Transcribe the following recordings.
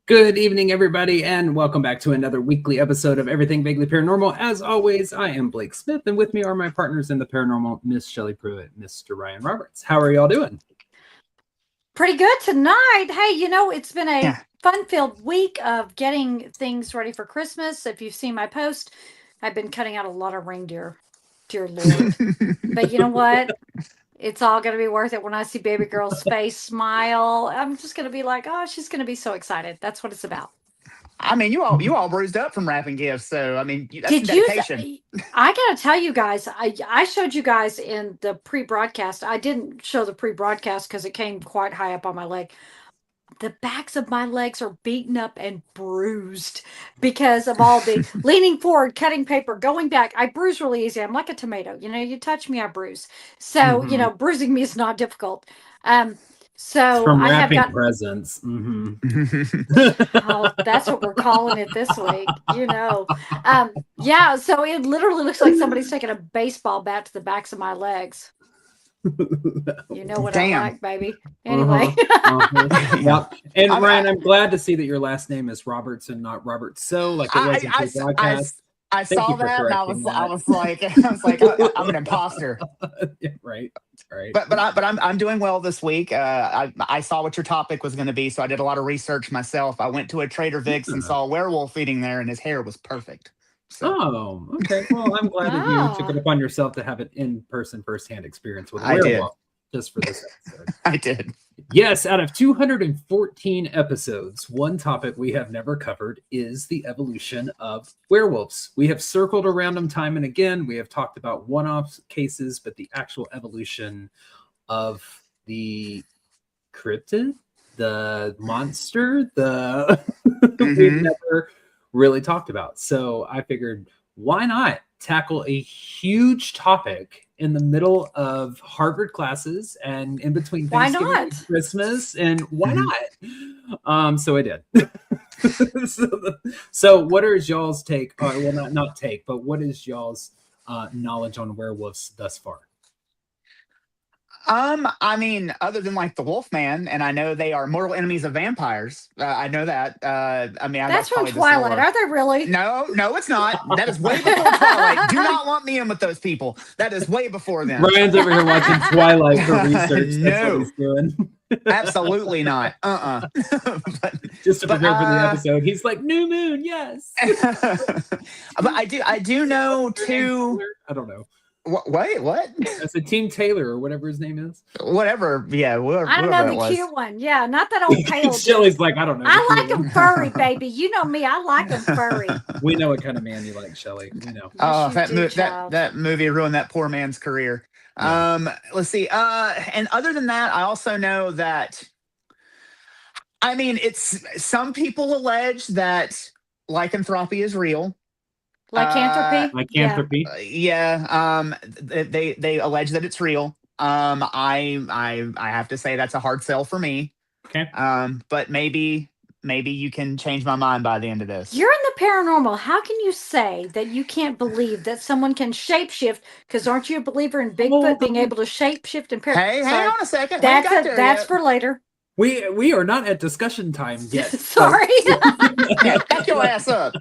Good evening, everybody, and welcome back to another weekly episode of Everything Vaguely Paranormal. As always, I am Blake Smith, and with me are my partners in the paranormal, Miss Shelley Pruitt, Mr. Ryan Roberts. How are y'all doing? Pretty good tonight. Hey, it's been a fun-filled week of getting things ready for Christmas. If you've seen my post, I've been cutting out a lot of reindeer, dear Lord. But you know what? It's all going to be worth it when I see baby girl's face smile. I'm just going to be like, oh, she's going to be so excited. That's what it's about. I mean, you all bruised up from wrapping gifts, so I mean, that's dedication. I gotta tell you guys, I showed you guys in the pre-broadcast. I didn't show the pre-broadcast because it came quite high up on my leg. The backs of my legs are beaten up and bruised because of all the leaning forward, cutting paper, going back. I bruise really easy. I'm like a tomato. You touch me, I bruise. So, bruising me is not difficult. So it's from I have wrapping presents. Oh, that's what we're calling it this week. Yeah. So it literally looks like somebody's taking a baseball bat to the backs of my legs. You know what I like, baby. Anyway. Yep. And Ryan, I'm glad to see that your last name is Roberts and not Robert. So, like it was in the broadcast. I saw that and I was like, I'm an imposter. Yeah, right. But I'm doing well this week. I saw what your topic was going to be, so I did a lot of research myself. I went to a Trader Vic's and saw a werewolf eating there, and his hair was perfect. So. Oh, okay. Well, I'm glad that you took it upon yourself to have an in-person, first-hand experience with a werewolf just for this episode. I did. Yes, out of 214 episodes, one topic we have never covered is the evolution of werewolves. We have circled around them time and again. We have talked about one-off cases, but the actual evolution of the cryptid, the monster, we've never really talked about. So I figured, why not tackle a huge topic in the middle of Harvard classes and in between Thanksgiving and Christmas, and why not? So I did. So what is y'all's take? Well, not take, but what is y'all's knowledge on werewolves thus far? I mean, other than like the Wolfman, and I know they are mortal enemies of vampires. I know that. I mean, that's from Twilight. Are they really? No, it's not. That is way before Twilight. Do not lump me in with those people. That is way before them. Ryan's over here watching Twilight for research. That's what he's doing. Absolutely not. Just to prepare for the episode, he's like, "New moon, yes." But I do know too. I don't know. What? That's a Team Taylor or whatever his name is. Whatever. Yeah. I don't know the cute one. Yeah, not that old pale. Shelley's like, I don't know. I like him furry, baby. You know me. I like him furry. We know what kind of man you like, Shelley. We know. Yes, that movie ruined that poor man's career. Yeah. Let's see. And other than that, I also know that. I mean, it's some people allege that lycanthropy is real. Lycanthropy. Yeah. They allege that it's real. I have to say that's a hard sell for me. Okay. But maybe you can change my mind by the end of this. You're in the paranormal. How can you say that you can't believe that someone can shapeshift? Because aren't you a believer in Bigfoot being able to shapeshift and Hey, hang on a second. That's for later. We are not at discussion time yet. Sorry. Back your ass up.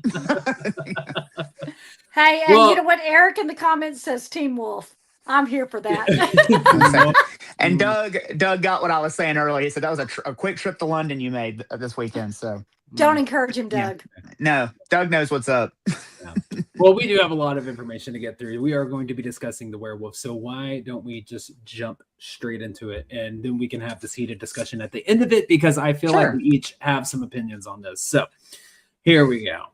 Hey, you know what? Eric in the comments says Team Wolf. I'm here for that. And Doug got what I was saying earlier. He said that was a quick trip to London you made this weekend. So don't encourage him, Doug. Yeah. No, Doug knows what's up. Yeah. Well, we do have a lot of information to get through. We are going to be discussing the werewolf. So why don't we just jump straight into it, and then we can have this heated discussion at the end of it, because I feel like we each have some opinions on this. So here we go.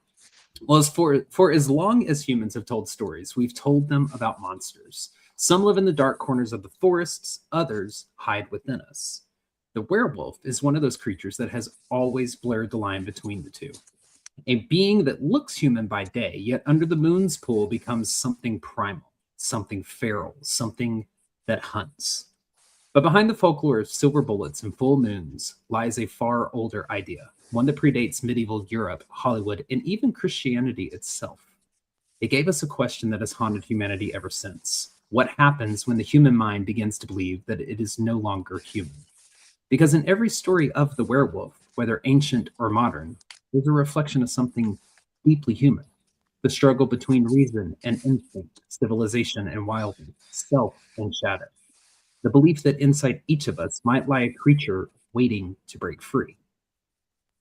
Well, for as long as humans have told stories, we've told them about monsters. Some live in the dark corners of the forests, others hide within us. The werewolf is one of those creatures that has always blurred the line between the two. A being that looks human by day, yet under the moon's pull becomes something primal, something feral, something that hunts. But behind the folklore of silver bullets and full moons lies a far older idea, one that predates medieval Europe, Hollywood, and even Christianity itself. It gave us a question that has haunted humanity ever since. What happens when the human mind begins to believe that it is no longer human? Because in every story of the werewolf, whether ancient or modern, is a reflection of something deeply human: the struggle between reason and instinct, civilization and wildness, self and shadow. The belief that inside each of us might lie a creature waiting to break free.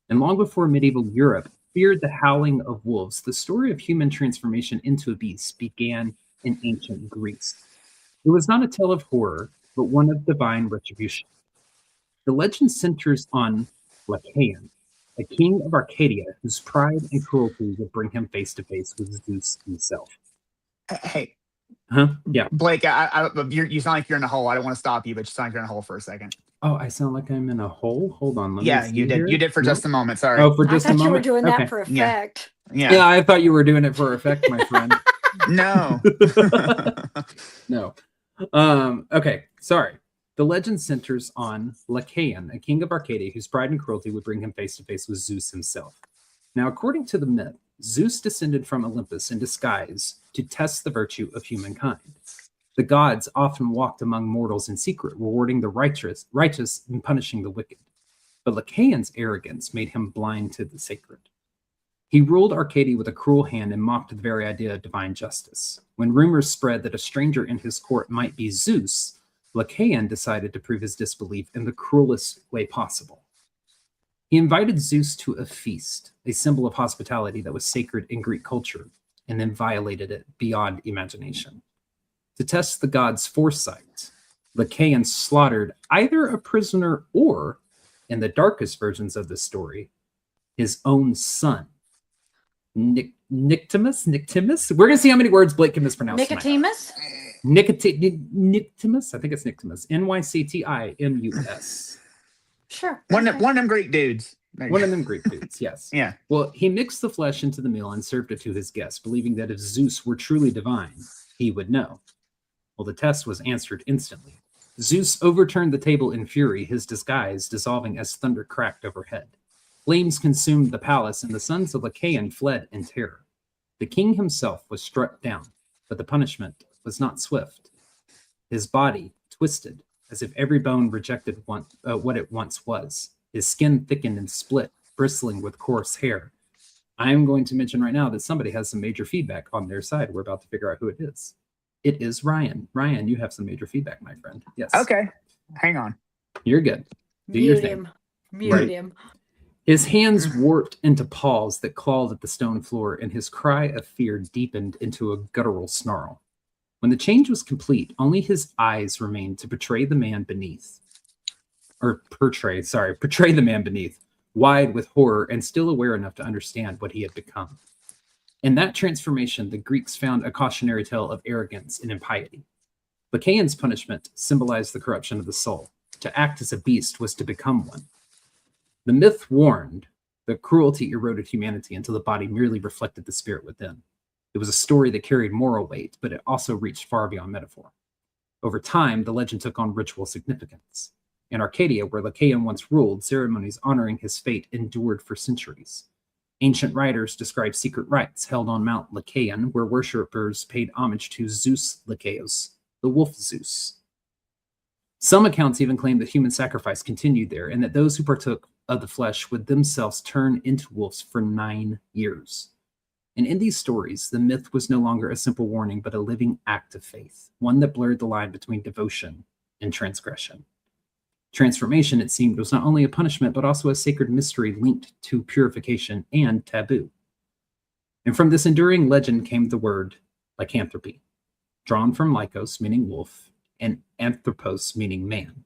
And long before medieval Europe feared the howling of wolves, the story of human transformation into a beast began in ancient Greece. It was not a tale of horror, but one of divine retribution. The legend centers on Lycaon, a king of Arcadia whose pride and cruelty would bring him face to face with Zeus himself. Hey, Yeah. Blake, you sound like you're in a hole. I don't want to stop you, but you sound like you're in a hole for a second. Oh, I sound like I'm in a hole? Hold on. Let me see you did. here. You did for just a moment. Sorry. Oh, for I just a thought you were moment? doing Okay. that for effect. Yeah, I thought you were doing it for effect, my friend. No. No. Okay, sorry. The legend centers on Lycaon, a king of Arcadia whose pride and cruelty would bring him face to face with Zeus himself. Now, according to the myth, Zeus descended from Olympus in disguise to test the virtue of humankind. The gods often walked among mortals in secret, rewarding the righteous and punishing the wicked. But Lycaon's arrogance made him blind to the sacred. He ruled Arcadia with a cruel hand and mocked the very idea of divine justice. When rumors spread that a stranger in his court might be Zeus, Lycaon decided to prove his disbelief in the cruelest way possible. He invited Zeus to a feast, a symbol of hospitality that was sacred in Greek culture, and then violated it beyond imagination. To test the god's foresight, Lycaon slaughtered either a prisoner or, in the darkest versions of the story, his own son. Nictimus? We're going to see how many words Blake can mispronounce. Nicodemus? Nictimus? I think it's Nictimus. Nyctimus. Sure. One of them Greek dudes. One of them Greek dudes, yes. Yeah. Well, he mixed the flesh into the meal and served it to his guests, believing that if Zeus were truly divine, he would know. Well, the test was answered instantly. Zeus overturned the table in fury, his disguise dissolving as thunder cracked overhead. Flames consumed the palace, and the sons of Lycaon fled in terror. The king himself was struck down, but the punishment was not swift. His body twisted, as if every bone rejected what it once was. His skin thickened and split, bristling with coarse hair. I am going to mention right now that somebody has some major feedback on their side. We're about to figure out who it is. It is Ryan. Ryan, you have some major feedback, my friend. Yes. Okay. Hang on. You're good. Do your thing. Mute him. His hands warped into paws that clawed at the stone floor, and his cry of fear deepened into a guttural snarl. When the change was complete, only his eyes remained to portray the man beneath, wide with horror and still aware enough to understand what he had become. In that transformation, the Greeks found a cautionary tale of arrogance and impiety. Lycaon's punishment symbolized the corruption of the soul. To act as a beast was to become one. The myth warned that cruelty eroded humanity until the body merely reflected the spirit within. It was a story that carried moral weight, but it also reached far beyond metaphor. Over time, the legend took on ritual significance. In Arcadia, where Lycaon once ruled, ceremonies honoring his fate endured for centuries. Ancient writers describe secret rites held on Mount Lycaon, where worshippers paid homage to Zeus Lycaeus, the wolf Zeus. Some accounts even claim that human sacrifice continued there, and that those who partook of the flesh would themselves turn into wolves for 9 years. And in these stories, the myth was no longer a simple warning, but a living act of faith, one that blurred the line between devotion and transgression. Transformation, it seemed, was not only a punishment, but also a sacred mystery linked to purification and taboo. And from this enduring legend came the word lycanthropy, drawn from lykos, meaning wolf, and anthropos, meaning man.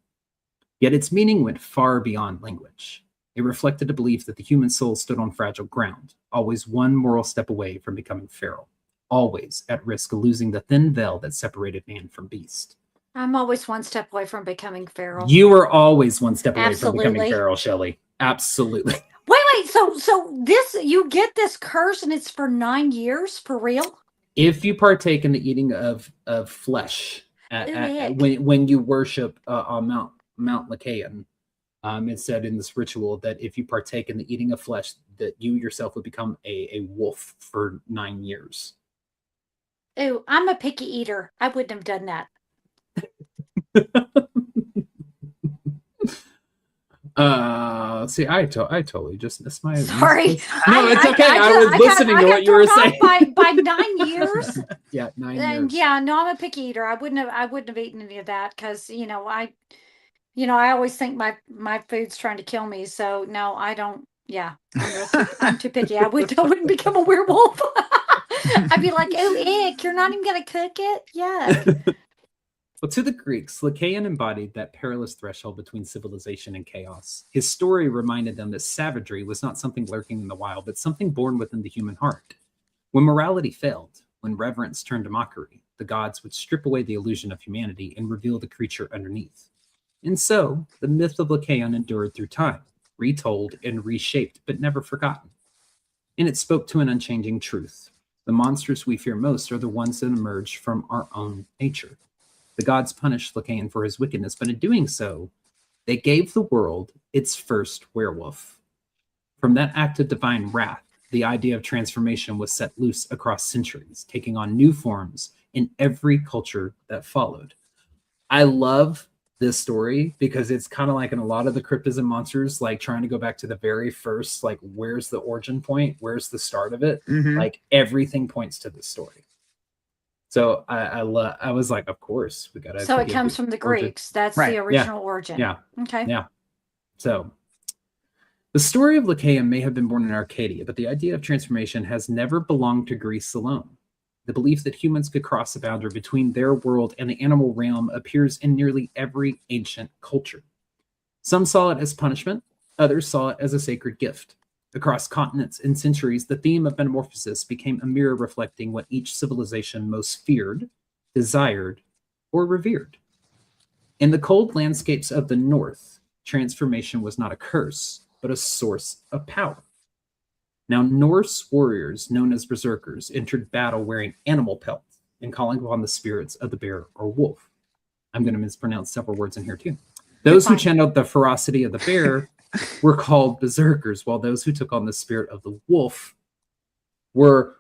Yet its meaning went far beyond language. It reflected a belief that the human soul stood on fragile ground, always one moral step away from becoming feral, always at risk of losing the thin veil that separated man from beast. I'm always one step away from becoming feral. You are always one step away from becoming Absolutely. feral, Shelley. Absolutely. Wait. So this, you get this curse and it's for 9 years for real? If you partake in the eating of flesh when you worship on Mount Lycaon, it said in this ritual that if you partake in the eating of flesh, that you yourself would become a wolf for 9 years. Ooh, I'm a picky eater. I wouldn't have done that. See, I totally just missed my. Sorry. No, it's okay. I was listening to what you were saying. By 9 years. Yeah, 9 And years. yeah, no, I'm a picky eater. I wouldn't have eaten any of that because I always think my food's trying to kill me. So no, I don't. Yeah, I'm too picky. I wouldn't become a werewolf. I'd be like, oh, ick! You're not even gonna cook it. Yuck. Well, to the Greeks, Lycaon embodied that perilous threshold between civilization and chaos. His story reminded them that savagery was not something lurking in the wild, but something born within the human heart. When morality failed, when reverence turned to mockery, the gods would strip away the illusion of humanity and reveal the creature underneath. And so, the myth of Lycaon endured through time, retold and reshaped, but never forgotten. And it spoke to an unchanging truth. The monsters we fear most are the ones that emerge from our own nature. The gods punished Lycaon for his wickedness, but in doing so, they gave the world its first werewolf. From that act of divine wrath, the idea of transformation was set loose across centuries, taking on new forms in every culture that followed. I love this story because it's kind of like in a lot of the cryptids and monsters, like trying to go back to the very first, like where's the origin point? Where's the start of it? Mhm. Like everything points to this story. So I was like, of course we gotta. So it comes from the origin. Greeks. That's Right. the original origin. Yeah. Okay. Yeah. So the story of Lycaon may have been born in Arcadia, but the idea of transformation has never belonged to Greece alone. The belief that humans could cross the boundary between their world and the animal realm appears in nearly every ancient culture. Some saw it as punishment, others saw it as a sacred gift. Across continents and centuries, the theme of metamorphosis became a mirror reflecting what each civilization most feared, desired, or revered. In the cold landscapes of the North, transformation was not a curse, but a source of power. Now, Norse warriors, known as berserkers, entered battle wearing animal pelts and calling upon the spirits of the bear or wolf. I'm going to mispronounce several words in here too. Those who channeled the ferocity of the bear were called berserkers, while those who took on the spirit of the wolf were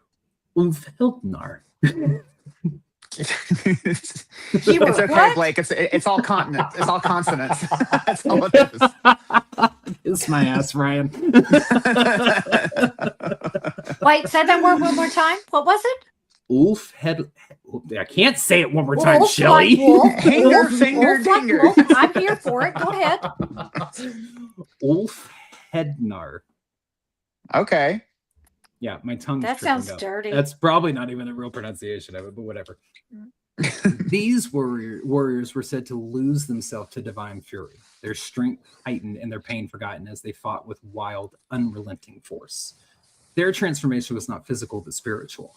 Umfeldnar. It's okay, what? Blake. It's all continents. It's all consonants. That's all it is. Kiss my ass, Ryan. Wait, say that word one more time. What was it? Ulf head. I can't say it one more time, Wolf Shelly. like wolf. Hinger, Wolf, finger, wolf like dinger. wolf. I'm here for it. Go ahead. Ulf Hednar. Okay. Yeah, my tongue's That tripping sounds up. dirty. That's probably not even the real pronunciation of it, but whatever. These warriors were said to lose themselves to divine fury, their strength heightened and their pain forgotten as they fought with wild, unrelenting force. Their transformation was not physical, but spiritual,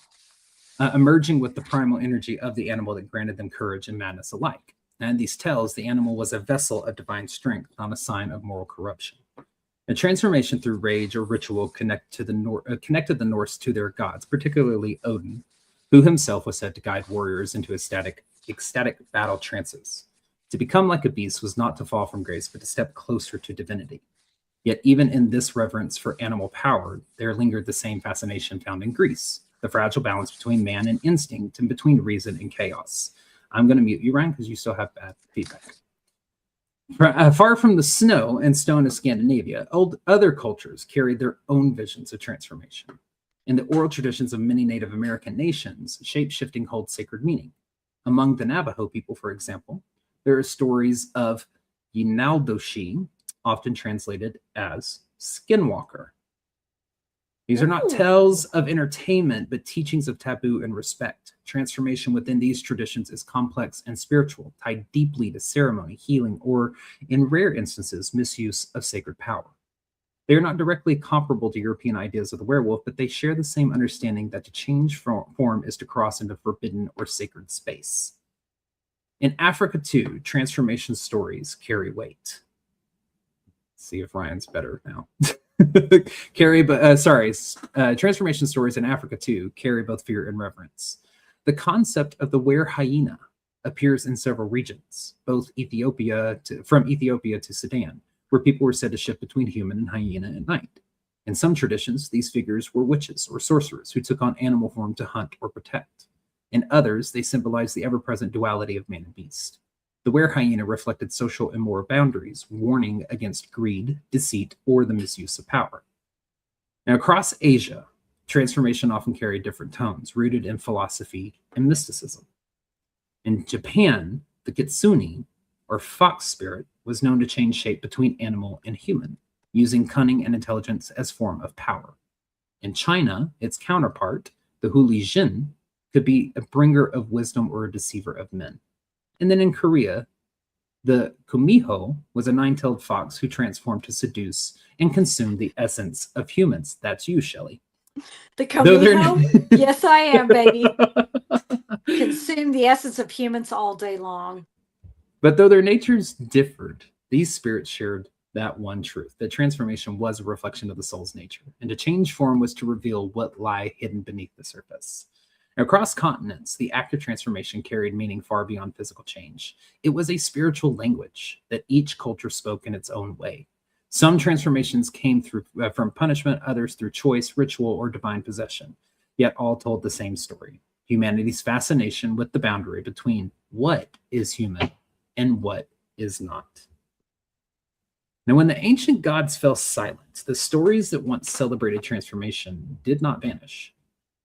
emerging with the primal energy of the animal that granted them courage and madness alike. And in these tales, the animal was a vessel of divine strength, not a sign of moral corruption. A transformation through rage or ritual connected the Norse to their gods, particularly Odin, who himself was said to guide warriors into ecstatic battle trances. To become like a beast was not to fall from grace, but to step closer to divinity. Yet even in this reverence for animal power, there lingered the same fascination found in Greece, the fragile balance between man and instinct and between reason and chaos. I'm going to mute you, Ryan, because you still have bad feedback. Far from the snow and stone of Scandinavia, other cultures carried their own visions of transformation. In the oral traditions of many Native American nations, shape-shifting holds sacred meaning. Among the Navajo people, for example, there are stories of Yinaldoshi, often translated as skinwalker. These are not tales of entertainment, but teachings of taboo and respect. Transformation within these traditions is complex and spiritual, tied deeply to ceremony, healing, or, in rare instances, misuse of sacred power. They are not directly comparable to European ideas of the werewolf, but they share the same understanding that to change form is to cross into forbidden or sacred space. In Africa, too, transformation stories carry weight. Let's see if Ryan's better now. Transformation stories in Africa, too, carry both fear and reverence. The concept of the were hyena appears in several regions, both from Ethiopia to Sudan, where people were said to shift between human and hyena at night. In some traditions, these figures were witches or sorcerers who took on animal form to hunt or protect. In others, they symbolized the ever-present duality of man and beast. The The were-hyena reflected social and moral boundaries, warning against greed, deceit, or the misuse of power. Now, across Asia, transformation often carried different tones, rooted in philosophy and mysticism. In Japan, the kitsune, or fox spirit, was known to change shape between animal and human, using cunning and intelligence as form of power. In China, its counterpart, the huli jin, could be a bringer of wisdom or a deceiver of men. And then in Korea, the kumiho was a nine-tailed fox who transformed to seduce and consume the essence of humans. That's you, Shelley. The kumiho? Yes, I am, baby. Consume the essence of humans all day long. But though their natures differed, these spirits shared that one truth, that transformation was a reflection of the soul's nature, and to change form was to reveal what lie hidden beneath the surface. Across continents, the act of transformation carried meaning far beyond physical change. It was a spiritual language that each culture spoke in its own way. Some transformations came from punishment, others through choice, ritual, or divine possession, yet all told the same story: humanity's fascination with the boundary between what is human and what is not. Now, when the ancient gods fell silent, the stories that once celebrated transformation did not vanish.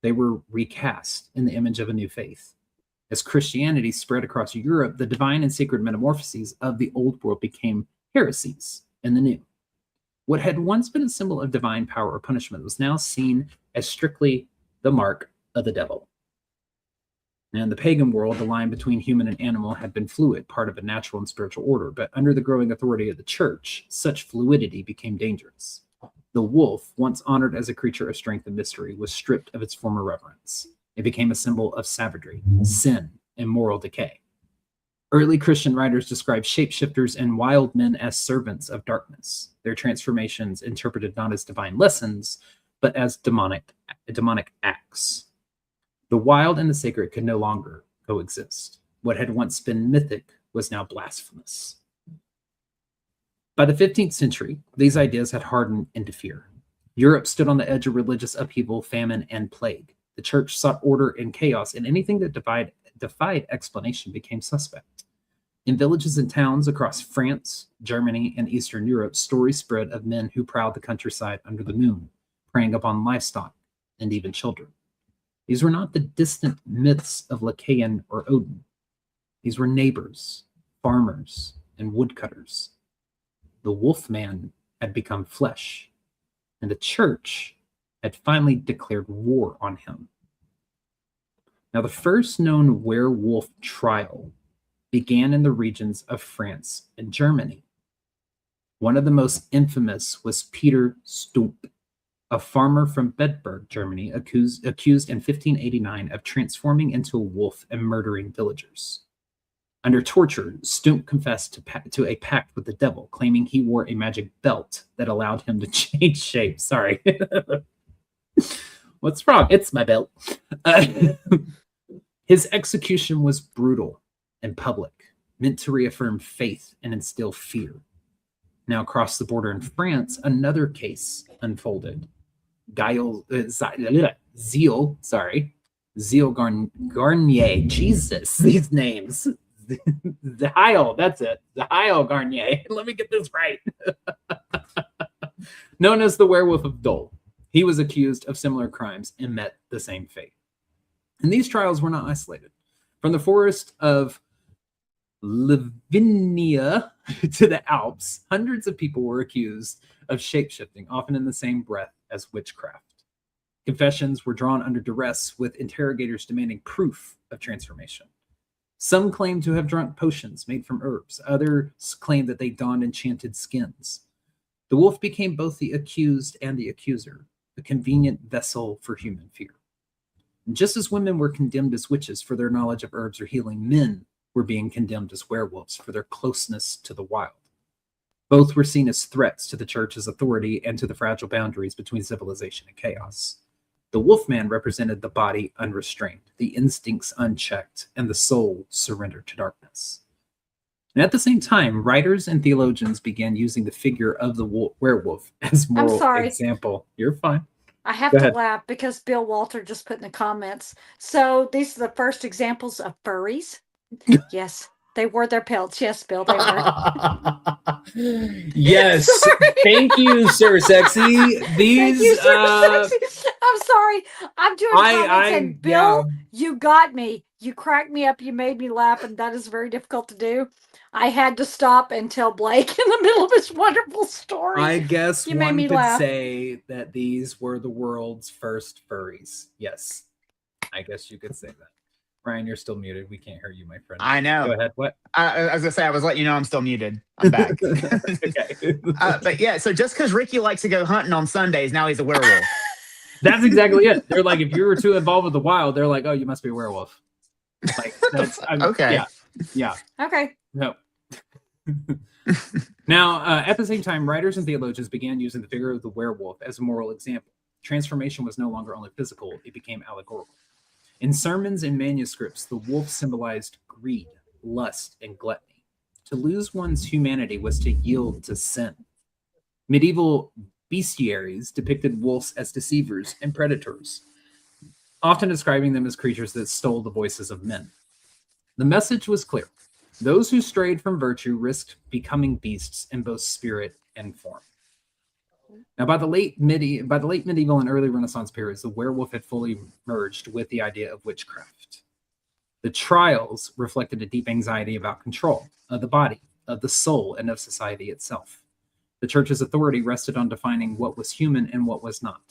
They were recast in the image of a new faith. As Christianity spread across Europe, the divine and sacred metamorphoses of the old world became heresies in the new. What had once been a symbol of divine power or punishment was now seen as strictly the mark of the devil. Now, in the pagan world, the line between human and animal had been fluid, part of a natural and spiritual order, but under the growing authority of the church, such fluidity became dangerous. The wolf, once honored as a creature of strength and mystery, was stripped of its former reverence. It became a symbol of savagery, sin, and moral decay. Early Christian writers described shapeshifters and wild men as servants of darkness, their transformations interpreted not as divine lessons, but as demonic acts. The wild and the sacred could no longer coexist. What had once been mythic was now blasphemous. By the 15th century, these ideas had hardened into fear. Europe stood on the edge of religious upheaval, famine, and plague. The church sought order in chaos, and anything that defied explanation became suspect. In villages and towns across France, Germany, and Eastern Europe, stories spread of men who prowled the countryside under the moon, preying upon livestock and even children. These were not the distant myths of Lycaon or Odin. These were neighbors, farmers, and woodcutters. The wolfman had become flesh, and the church had finally declared war on him. Now, the first known werewolf trial began in the regions of France and Germany. One of the most infamous was Peter Stump, a farmer from Bedburg, Germany, accused in 1589 of transforming into a wolf and murdering villagers. Under torture, Stump confessed to a pact with the devil, claiming he wore a magic belt that allowed him to change shape. Sorry. What's wrong? It's my belt. His execution was brutal and public, meant to reaffirm faith and instill fear. Now, across the border in France, another case unfolded. Zeal Garnier. Jesus, these names. The Heil, that's it. The Heil Garnier. Let me get this right. Known as the Werewolf of Dole, he was accused of similar crimes and met the same fate. And these trials were not isolated. From the forest of Lavinia to the Alps, hundreds of people were accused of shapeshifting, often in the same breath as witchcraft. Confessions were drawn under duress, with interrogators demanding proof of transformation. Some claimed to have drunk potions made from herbs. Others claimed that they donned enchanted skins. The wolf became both the accused and the accuser, a convenient vessel for human fear. And just as women were condemned as witches for their knowledge of herbs or healing, men were being condemned as werewolves for their closeness to the wild. Both were seen as threats to the church's authority and to the fragile boundaries between civilization and chaos. The wolfman represented the body unrestrained, the instincts unchecked, and the soul surrendered to darkness. And at the same time, writers and theologians began using the figure of the werewolf as moral example. You're fine. I have to laugh because Bill Walter just put in the comments. So these are the first examples of furries. Yes, They wore their pelts. Yes, Bill, they were. Yes. Sorry. Thank you, Sir Sexy. These Thank you, Sir Sexy. I'm sorry. I'm doing comments, and Bill, you got me. You cracked me up. You made me laugh, and that is very difficult to do. I had to stop and tell Blake in the middle of his wonderful story. I guess You made one me could laugh. say that these were the world's first furries. Yes. I guess you could say that. Ryan, you're still muted. We can't hear you, my friend. I know. Go ahead. What? As I say, I was letting you know I'm still muted. I'm back. Okay. But yeah, so just because Ricky likes to go hunting on Sundays, now he's a werewolf. That's exactly it. They're like, if you were too involved with the wild, they're like, oh, you must be a werewolf. Like, that's okay. Yeah. Okay. No. Now, at the same time, writers and theologians began using the figure of the werewolf as a moral example. Transformation was no longer only physical, it became allegorical. In sermons and manuscripts, the wolf symbolized greed, lust, and gluttony. To lose one's humanity was to yield to sin. Medieval bestiaries depicted wolves as deceivers and predators, often describing them as creatures that stole the voices of men. The message was clear. Those who strayed from virtue risked becoming beasts in both spirit and form. Now, by the late medieval and early Renaissance periods, the werewolf had fully merged with the idea of witchcraft. The trials reflected a deep anxiety about control of the body, of the soul, and of society itself. The church's authority rested on defining what was human and what was not,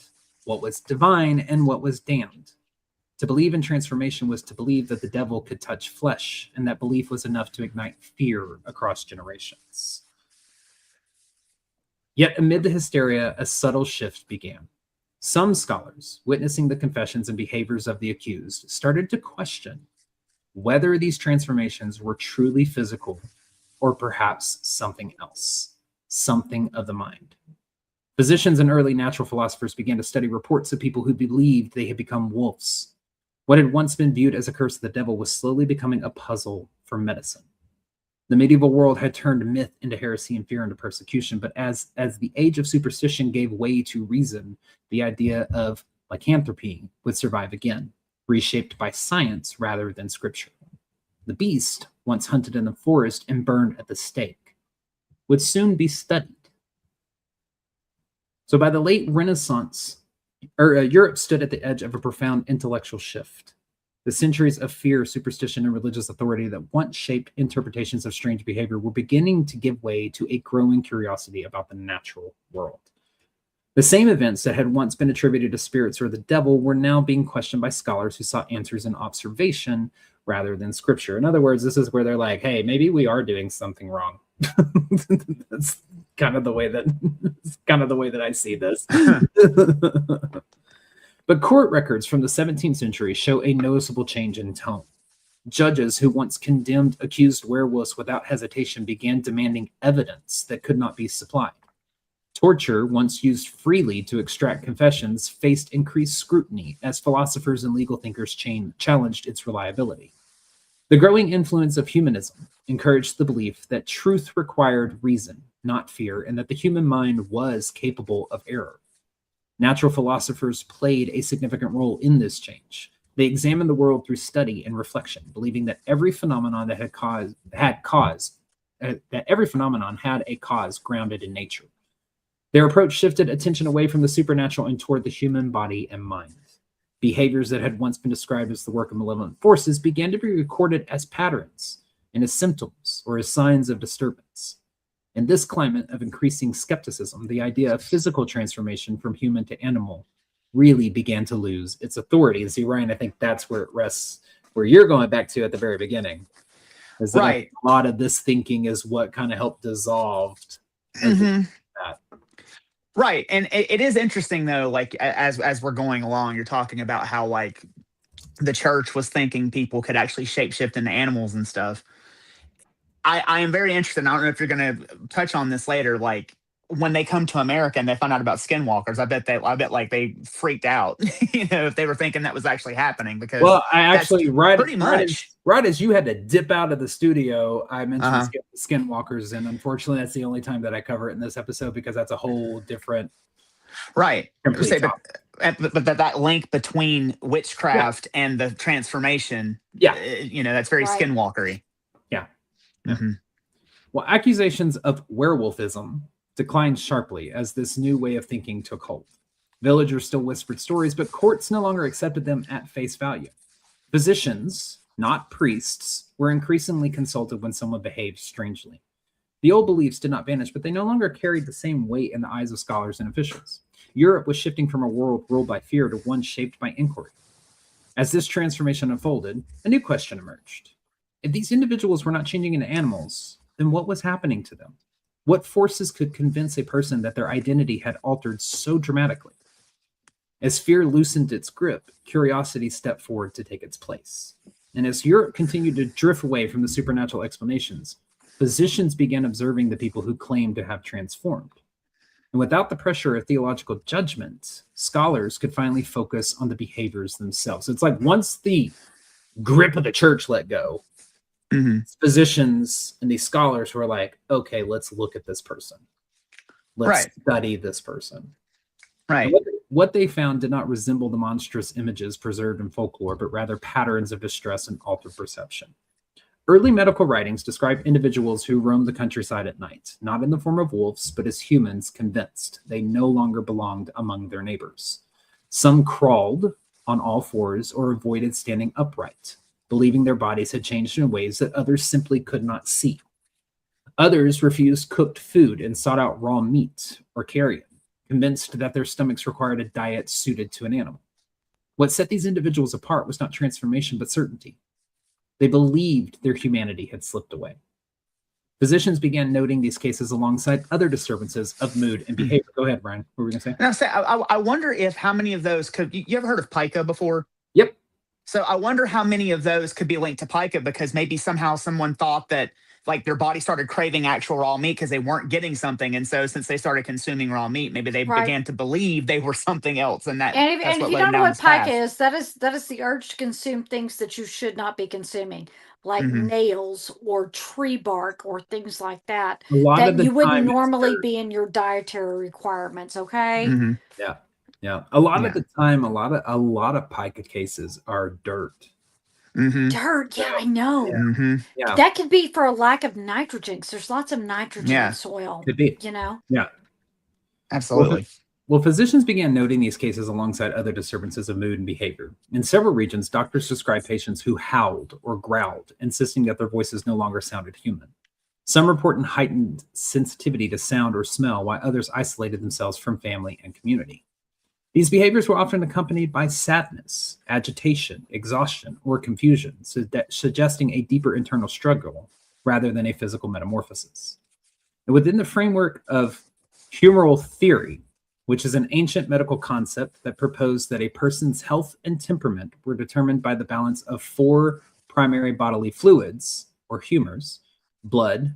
what was divine and what was damned. To believe in transformation was to believe that the devil could touch flesh, and that belief was enough to ignite fear across generations. Yet amid the hysteria, a subtle shift began. Some scholars, witnessing the confessions and behaviors of the accused, started to question whether these transformations were truly physical or perhaps something else, something of the mind. Physicians and early natural philosophers began to study reports of people who believed they had become wolves. What had once been viewed as a curse of the devil was slowly becoming a puzzle for medicine. The medieval world had turned myth into heresy and fear into persecution, but as the age of superstition gave way to reason, the idea of lycanthropy would survive again, reshaped by science rather than scripture. The beast, once hunted in the forest and burned at the stake, would soon be studied. So by the late Renaissance, Europe stood at the edge of a profound intellectual shift. The centuries of fear, superstition, and religious authority that once shaped interpretations of strange behavior were beginning to give way to a growing curiosity about the natural world. The same events that had once been attributed to spirits or the devil were now being questioned by scholars who sought answers in observation rather than scripture. In other words, this is where they're like, hey, maybe we are doing something wrong. That's kind of the way that I see this. But court records from the 17th century show a noticeable change in tone. Judges who once condemned accused werewolves without hesitation began demanding evidence that could not be supplied. Torture, once used freely to extract confessions, faced increased scrutiny as philosophers and legal thinkers challenged its reliability. The growing influence of humanism encouraged the belief that truth required reason, not fear, and that the human mind was capable of error. Natural philosophers played a significant role in this change. They examined the world through study and reflection, believing that every phenomenon had a cause grounded in nature. Their approach shifted attention away from the supernatural and toward the human body and mind. Behaviors that had once been described as the work of malevolent forces began to be recorded as patterns and as symptoms or as signs of disturbance. In this climate of increasing skepticism, the idea of physical transformation from human to animal really began to lose its authority. And see, Ryan, I think that's where it rests, where you're going back to at the very beginning. Is that right. A lot of this thinking is what kind of helped dissolve that. Right. And it is interesting, though, like as we're going along, you're talking about how like the church was thinking people could actually shapeshift into animals and stuff. I am very interested. I don't know if you're going to touch on this later. Like when they come to America and they find out about skinwalkers, I bet like they freaked out, if they were thinking that was actually happening. Because I actually pretty much right as you had to dip out of the studio, I mentioned skinwalkers, and unfortunately, that's the only time that I cover it in this episode because that's a whole different right. But that link between witchcraft and the transformation, that's very skinwalkery. Well, accusations of werewolfism declined sharply as this new way of thinking took hold. Villagers still whispered stories, but courts no longer accepted them at face value. Physicians, not priests, were increasingly consulted when someone behaved strangely. The old beliefs did not vanish, but they no longer carried the same weight in the eyes of scholars and officials. Europe was shifting from a world ruled by fear to one shaped by inquiry. As this transformation unfolded, a new question emerged. If these individuals were not changing into animals, then what was happening to them? What forces could convince a person that their identity had altered so dramatically? As fear loosened its grip, curiosity stepped forward to take its place. And as Europe continued to drift away from the supernatural explanations, physicians began observing the people who claimed to have transformed. And without the pressure of theological judgment, scholars could finally focus on the behaviors themselves. It's like once the grip of the church let go, physicians and these scholars were like, okay, let's look at this person. Let's study this person. Right. What they found did not resemble the monstrous images preserved in folklore, but rather patterns of distress and altered perception. Early medical writings describe individuals who roamed the countryside at night, not in the form of wolves, but as humans convinced they no longer belonged among their neighbors. Some crawled on all fours or avoided standing upright, believing their bodies had changed in ways that others simply could not see. Others refused cooked food and sought out raw meat or carrion, convinced that their stomachs required a diet suited to an animal. What set these individuals apart was not transformation, but certainty. They believed their humanity had slipped away. Physicians began noting these cases alongside other disturbances of mood and behavior. Go ahead, Brian. What were we going to say? I wonder if how many of those could... You ever heard of pica before? Yep. So I wonder how many of those could be linked to pica, because maybe somehow someone thought that like their body started craving actual raw meat because they weren't getting something. And so since they started consuming raw meat, maybe they began to believe they were something else. And that's if what you led don't know down what this pica path. is, that is the urge to consume things that you should not be consuming, like nails or tree bark or things like that, that you wouldn't normally be in your dietary requirements. Okay. Yeah. A lot of the time, a lot of pica cases are dirt. Dirt, yeah, I know. Yeah. That could be for a lack of nitrogen, because there's lots of nitrogen in soil. Could be. You know? Yeah. Absolutely. Well, physicians began noting these cases alongside other disturbances of mood and behavior. In several regions, doctors described patients who howled or growled, insisting that their voices no longer sounded human. Some report heightened sensitivity to sound or smell, while others isolated themselves from family and community. These behaviors were often accompanied by sadness, agitation, exhaustion, or confusion, suggesting a deeper internal struggle rather than a physical metamorphosis. And within the framework of humoral theory, which is an ancient medical concept that proposed that a person's health and temperament were determined by the balance of 4 primary bodily fluids, or humors: blood,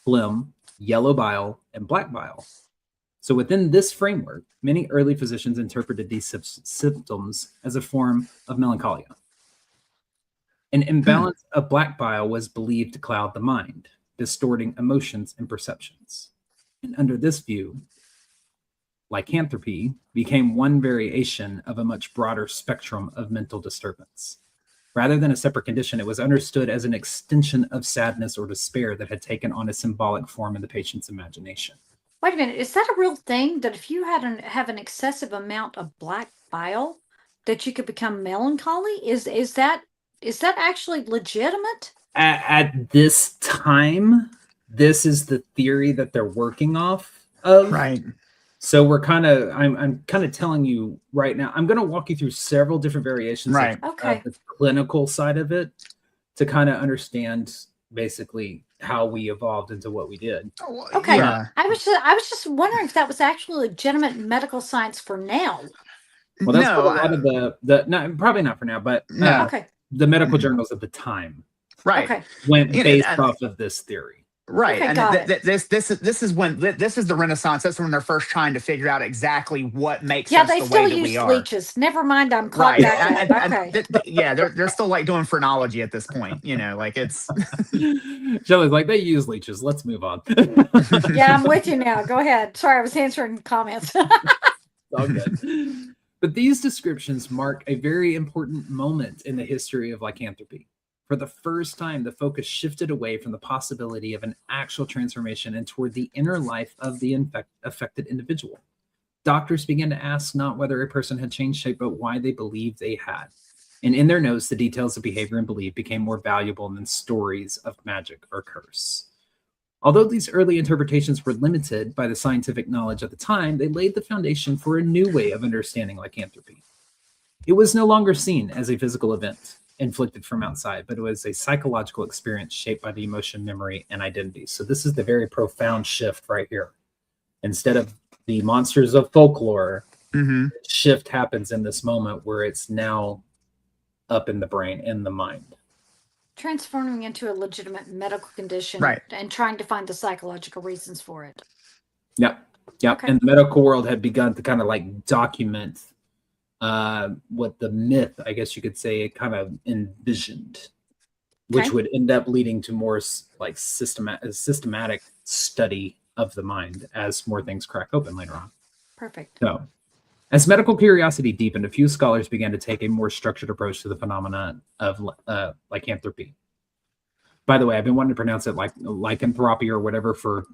phlegm, yellow bile, and black bile. So within this framework, many early physicians interpreted these symptoms as a form of melancholia. An imbalance of black bile was believed to cloud the mind, distorting emotions and perceptions. And under this view, lycanthropy became one variation of a much broader spectrum of mental disturbance. Rather than a separate condition, it was understood as an extension of sadness or despair that had taken on a symbolic form in the patient's imagination. Wait a minute, is that a real thing, that if you have an excessive amount of black bile, that you could become melancholy? Is that actually legitimate? At this time, this is the theory that they're working off of. Right. So I'm kind of telling you right now, I'm going to walk you through several different variations of the clinical side of it to kind of understand basically how we evolved into what we did. Okay. Yeah. I was just wondering if that was actually legitimate medical science for now. Well, that's what a lot of no, probably not for now, but the medical journals at the time went based off of this theory. Right. And this is the Renaissance. That's when they're first trying to figure out exactly what makes us the way that we are. Yeah, they still use leeches. Never mind, I'm caught back. They're still like doing phrenology at this point, like it's Shelley's like, they use leeches. Let's move on. Yeah, I'm with you now. Go ahead. Sorry, I was answering comments. All good. But these descriptions mark a very important moment in the history of lycanthropy. For the first time, the focus shifted away from the possibility of an actual transformation and toward the inner life of the affected individual. Doctors began to ask not whether a person had changed shape, but why they believed they had. And in their notes, the details of behavior and belief became more valuable than stories of magic or curse. Although these early interpretations were limited by the scientific knowledge at the time, they laid the foundation for a new way of understanding lycanthropy. It was no longer seen as a physical event inflicted from outside, but it was a psychological experience shaped by the emotion, memory, and identity. So this is the very profound shift right here. Instead of the monsters of folklore, shift happens in this moment where it's now up in the brain, in the mind. Transforming into a legitimate medical condition, Right. and trying to find the psychological reasons for it. Yep. Okay. And the medical world had begun to kind of like document what the myth, I guess you could say, it kind of envisioned, which would end up leading to more like systematic study of the mind as more things crack open later on. Perfect. So, as medical curiosity deepened, a few scholars began to take a more structured approach to the phenomenon of lycanthropy. By the way, I've been wanting to pronounce it like lycanthropy or whatever for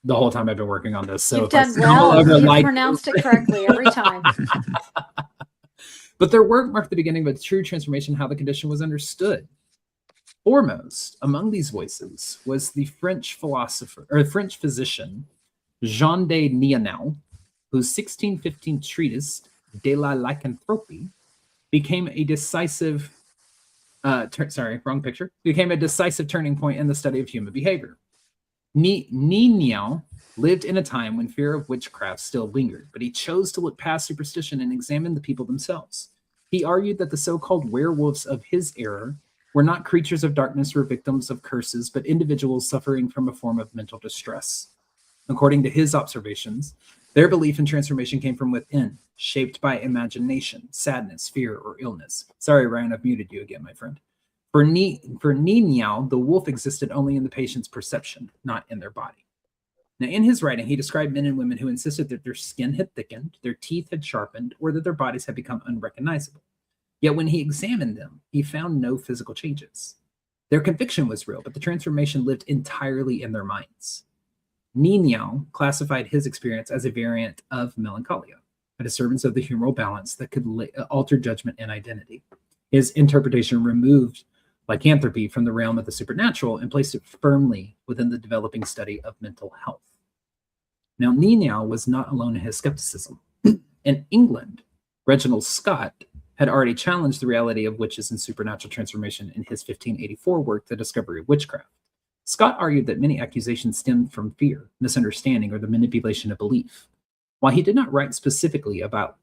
the whole time I've been working on this. So you've done well. You've pronounced it correctly every time. But their work marked the beginning of a true transformation in how the condition was understood. Foremost among these voices was the French physician Jean de Nienau, whose 1615 treatise De la Lycanthropie became a decisive became a decisive turning point in the study of human behavior. Nienau lived in a time when fear of witchcraft still lingered, but he chose to look past superstition and examine the people themselves. He argued that the so-called werewolves of his era were not creatures of darkness or victims of curses, but individuals suffering from a form of mental distress. According to his observations, their belief in transformation came from within, shaped by imagination, sadness, fear, or illness. Sorry, Ryan, I've muted you again, my friend. For Nienau, the wolf existed only in the patient's perception, not in their body. Now, in his writing, he described men and women who insisted that their skin had thickened, their teeth had sharpened, or that their bodies had become unrecognizable. Yet when he examined them, he found no physical changes. Their conviction was real, but the transformation lived entirely in their minds. Nienau classified his experience as a variant of melancholia, a disturbance of the humoral balance that could alter judgment and identity. His interpretation removed lycanthropy from the realm of the supernatural and placed it firmly within the developing study of mental health. Now, Nienau was not alone in his skepticism. In England, Reginald Scott had already challenged the reality of witches and supernatural transformation in his 1584 work, The Discovery of Witchcraft. Scott argued that many accusations stemmed from fear, misunderstanding, or the manipulation of belief. While he did not write specifically about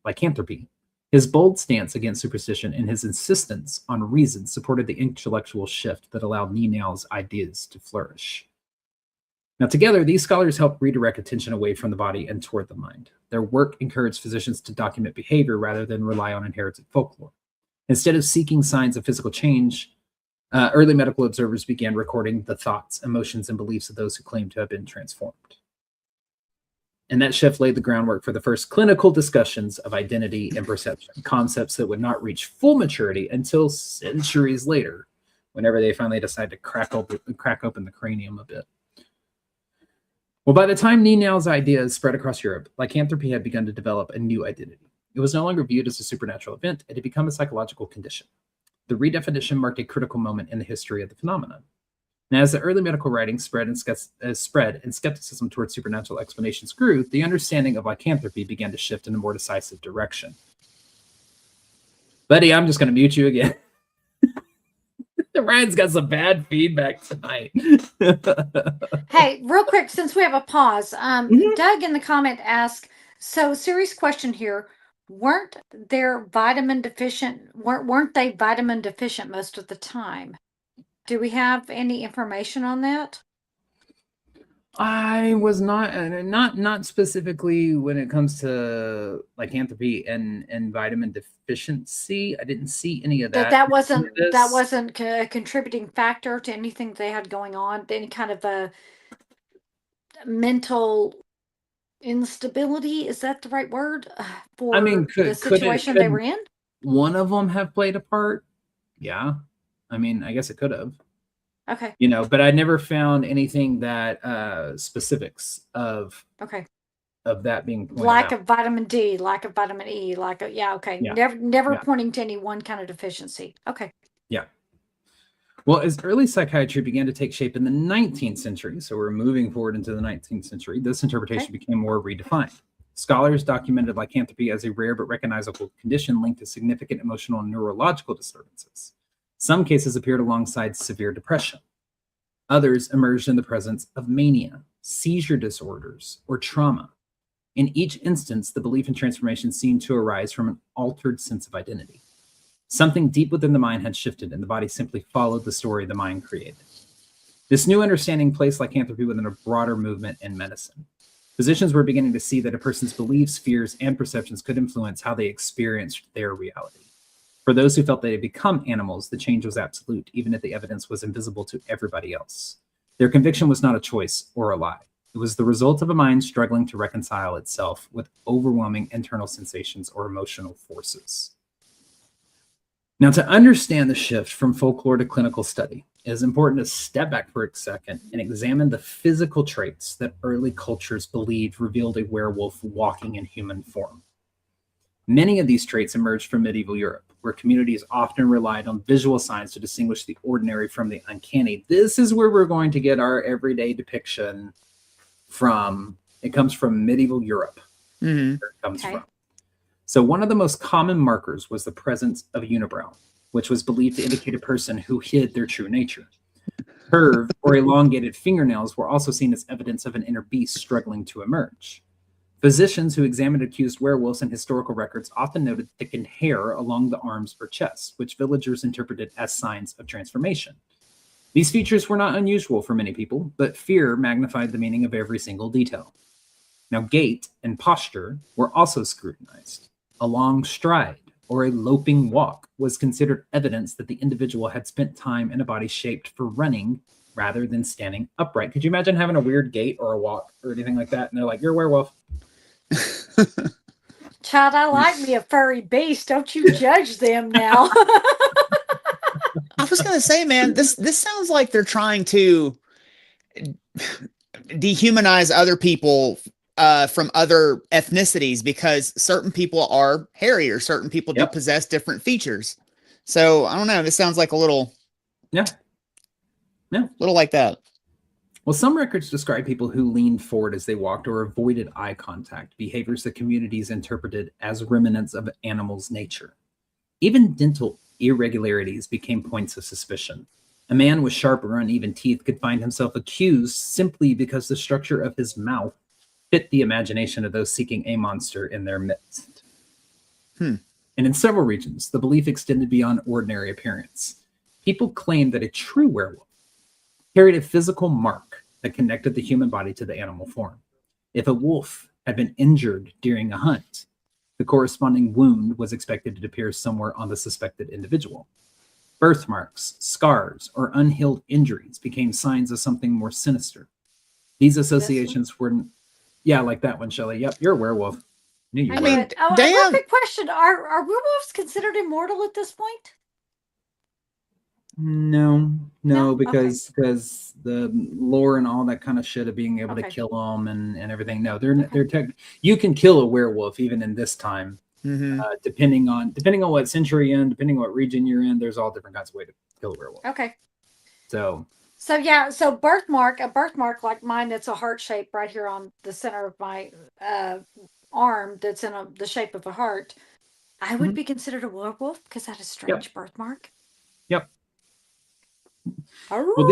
lycanthropy, his bold stance against superstition and his insistence on reason supported the intellectual shift that allowed Nienau's ideas to flourish. Now, together, these scholars helped redirect attention away from the body and toward the mind. Their work encouraged physicians to document behavior rather than rely on inherited folklore. Instead of seeking signs of physical change, early medical observers began recording the thoughts, emotions, and beliefs of those who claimed to have been transformed. And that shift laid the groundwork for the first clinical discussions of identity and perception, concepts that would not reach full maturity until centuries later, whenever they finally decided to crack open the cranium a bit. Well, by the time Nienau's ideas spread across Europe, lycanthropy had begun to develop a new identity. It was no longer viewed as a supernatural event. It had become a psychological condition. The redefinition marked a critical moment in the history of the phenomenon. Now, as the early medical writings spread and skepticism towards supernatural explanations grew, the understanding of lycanthropy began to shift in a more decisive direction. Buddy, I'm just going to mute you again. Ryan's got some bad feedback tonight. Hey, real quick, since we have a pause, Doug in the comment asked, so serious question here. Weren't they vitamin deficient most of the time? Do we have any information on that? I was not specifically when it comes to lycanthropy and vitamin deficiency. I didn't see any of that. That wasn't a contributing factor to anything they had going on. Any kind of a mental instability, is that the right word for the situation they were in? One of them have played a part? Yeah. I mean, I guess it could have. Okay. But I never found anything that specifics of Okay. that being pointed Lack out. of vitamin D, lack of vitamin E, okay. Yeah. Never Yeah. pointing to any one kind of deficiency. Okay. Yeah. Well, as early psychiatry began to take shape in the 19th century, so we're moving forward into the 19th century, this interpretation became more redefined. Scholars documented lycanthropy as a rare but recognizable condition linked to significant emotional and neurological disturbances. Some cases appeared alongside severe depression. Others emerged in the presence of mania, seizure disorders, or trauma. In each instance, the belief in transformation seemed to arise from an altered sense of identity. Something deep within the mind had shifted, and the body simply followed the story the mind created. This new understanding placed lycanthropy within a broader movement in medicine. Physicians were beginning to see that a person's beliefs, fears, and perceptions could influence how they experienced their reality. For those who felt they had become animals, the change was absolute, even if the evidence was invisible to everybody else. Their conviction was not a choice or a lie. It was the result of a mind struggling to reconcile itself with overwhelming internal sensations or emotional forces. Now, to understand the shift from folklore to clinical study, it is important to step back for a second and examine the physical traits that early cultures believed revealed a werewolf walking in human form. Many of these traits emerged from medieval Europe, where communities often relied on visual signs to distinguish the ordinary from the uncanny. This is where we're going to get our everyday depiction from. It comes from medieval Europe. Mm-hmm. Where it comes from. So one of the most common markers was the presence of a unibrow, which was believed to indicate a person who hid their true nature. Curved or elongated fingernails were also seen as evidence of an inner beast struggling to emerge. Physicians who examined accused werewolves in historical records often noted thickened hair along the arms or chest, which villagers interpreted as signs of transformation. These features were not unusual for many people, but fear magnified the meaning of every single detail. Now, gait and posture were also scrutinized. A long stride or a loping walk was considered evidence that the individual had spent time in a body shaped for running rather than standing upright. Could you imagine having a weird gait or a walk or anything like that? And they're like, you're a werewolf. Child, I like me a furry beast. Don't you judge them now. I was gonna say, man, this sounds like they're trying to dehumanize other people from other ethnicities, because certain people are hairy or certain people do possess different features. So I don't know. This sounds like a little, little like that. Well, some records describe people who leaned forward as they walked or avoided eye contact, behaviors that communities interpreted as remnants of animals' nature. Even dental irregularities became points of suspicion. A man with sharp or uneven teeth could find himself accused simply because the structure of his mouth fit the imagination of those seeking a monster in their midst. And in several regions, the belief extended beyond ordinary appearance. People claimed that a true werewolf carried a physical mark that connected the human body to the animal form. If a wolf had been injured during a hunt, the corresponding wound was expected to appear somewhere on the suspected individual. Birthmarks, scars, or unhealed injuries became signs of something more sinister. These associations were, like that one, Shelley. Yep, you're a werewolf. I mean, damn. One quick question: Are werewolves considered immortal at this point? No, because the lore and all that kind of shit of being able to kill them and everything. No, you can kill a werewolf even in this time, depending on what century you're in, depending on what region you're in. There's all different kinds of ways to kill a werewolf. Okay. So a birthmark like mine that's a heart shape right here on the center of my arm that's in the shape of a heart. I would be considered a werewolf because that is a strange birthmark. Yep. Well,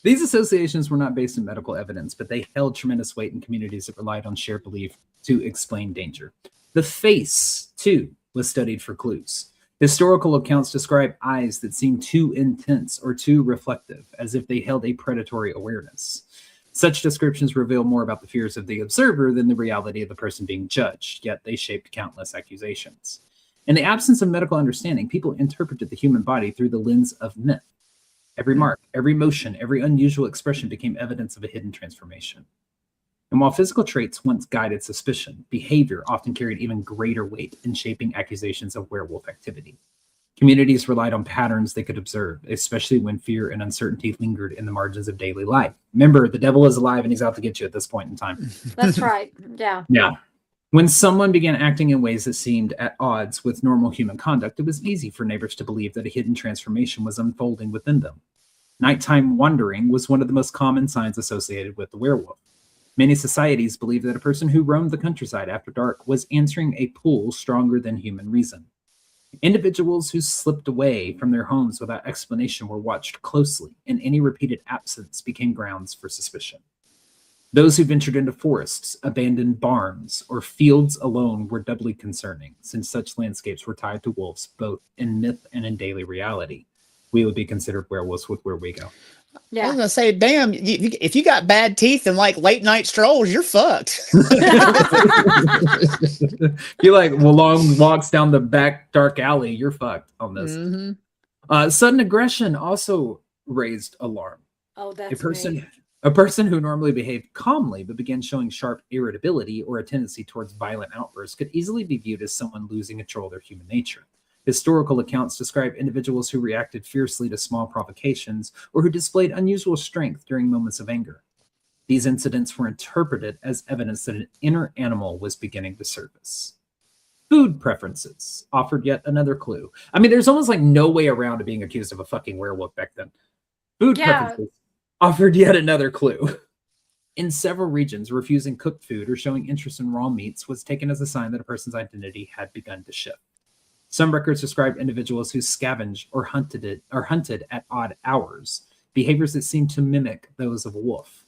these associations were not based in medical evidence, but they held tremendous weight in communities that relied on shared belief to explain danger. The face, too, was studied for clues. Historical accounts describe eyes that seemed too intense or too reflective, as if they held a predatory awareness. Such descriptions reveal more about the fears of the observer than the reality of the person being judged, yet they shaped countless accusations. In the absence of medical understanding, people interpreted the human body through the lens of myth. Every mark, every motion, every unusual expression became evidence of a hidden transformation. And while physical traits once guided suspicion, behavior often carried even greater weight in shaping accusations of werewolf activity. Communities relied on patterns they could observe, especially when fear and uncertainty lingered in the margins of daily life. Remember, the devil is alive and he's out to get you at this point in time. That's right. Yeah. Yeah. When someone began acting in ways that seemed at odds with normal human conduct, it was easy for neighbors to believe that a hidden transformation was unfolding within them. Nighttime wandering was one of the most common signs associated with the werewolf. Many societies believed that a person who roamed the countryside after dark was answering a pull stronger than human reason. Individuals who slipped away from their homes without explanation were watched closely, and any repeated absence became grounds for suspicion. Those who ventured into forests, abandoned barns, or fields alone were doubly concerning, since such landscapes were tied to wolves both in myth and in daily reality. We would be considered werewolves with where we go. I was Yeah. gonna say, damn, if you got bad teeth and like late night strolls, you're fucked. You like long walks down the back dark alley, you're fucked on this. Sudden aggression also raised alarm. Oh, A that's person, me. a person who normally behaved calmly but began showing sharp irritability or a tendency towards violent outbursts could easily be viewed as someone losing control of their human nature. Historical accounts describe individuals who reacted fiercely to small provocations or who displayed unusual strength during moments of anger. These incidents were interpreted as evidence that an inner animal was beginning to surface. Food preferences offered yet another clue. I mean, there's almost like no way around being accused of a fucking werewolf back then. Food Yeah. preferences offered yet another clue. In several regions, refusing cooked food or showing interest in raw meats was taken as a sign that a person's identity had begun to shift. Some records describe individuals who scavenged or hunted at odd hours, behaviors that seemed to mimic those of a wolf.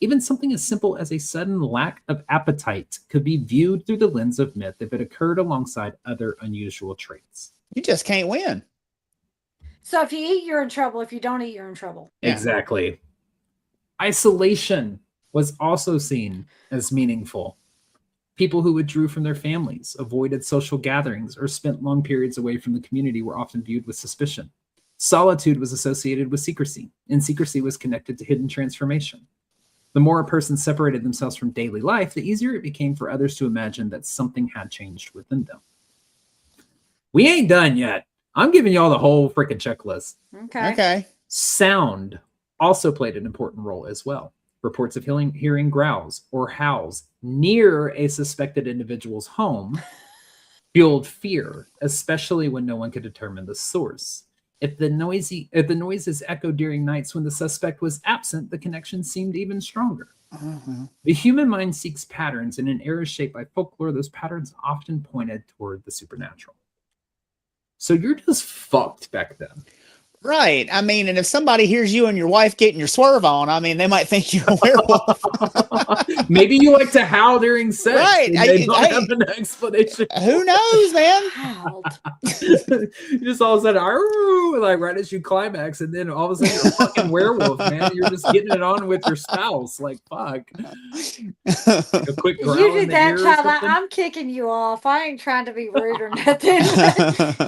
Even something as simple as a sudden lack of appetite could be viewed through the lens of myth if it occurred alongside other unusual traits. You just can't win. So if you eat, you're in trouble. If you don't eat, you're in trouble. Yeah. Exactly. Isolation was also seen as meaningful. People who withdrew from their families, avoided social gatherings, or spent long periods away from the community were often viewed with suspicion. Solitude was associated with secrecy, and secrecy was connected to hidden transformation. The more a person separated themselves from daily life, the easier it became for others to imagine that something had changed within them. We ain't done yet. I'm giving y'all the whole freaking checklist. Okay. Okay. Sound also played an important role as well. Reports of hearing growls or howls near a suspected individual's home fueled fear, especially when no one could determine the source. If the noises echoed during nights when the suspect was absent, the connection seemed even stronger. The human mind seeks patterns, and in eras shaped by folklore, those patterns often pointed toward the supernatural. So you're just fucked back then. Right. I mean, and if somebody hears you and your wife getting your swerve on, I mean, they might think you're a werewolf. Maybe you like to howl during sex. Right. And they don't have an explanation. Who knows, man? Wild. You just all of a sudden, "Arr," like right as you climax, and then all of a sudden you're a fucking werewolf, man. You're just getting it on with your spouse. Like, fuck. A quick growl You in did the that, ear or child. something. I'm kicking you off. I ain't trying to be rude or nothing.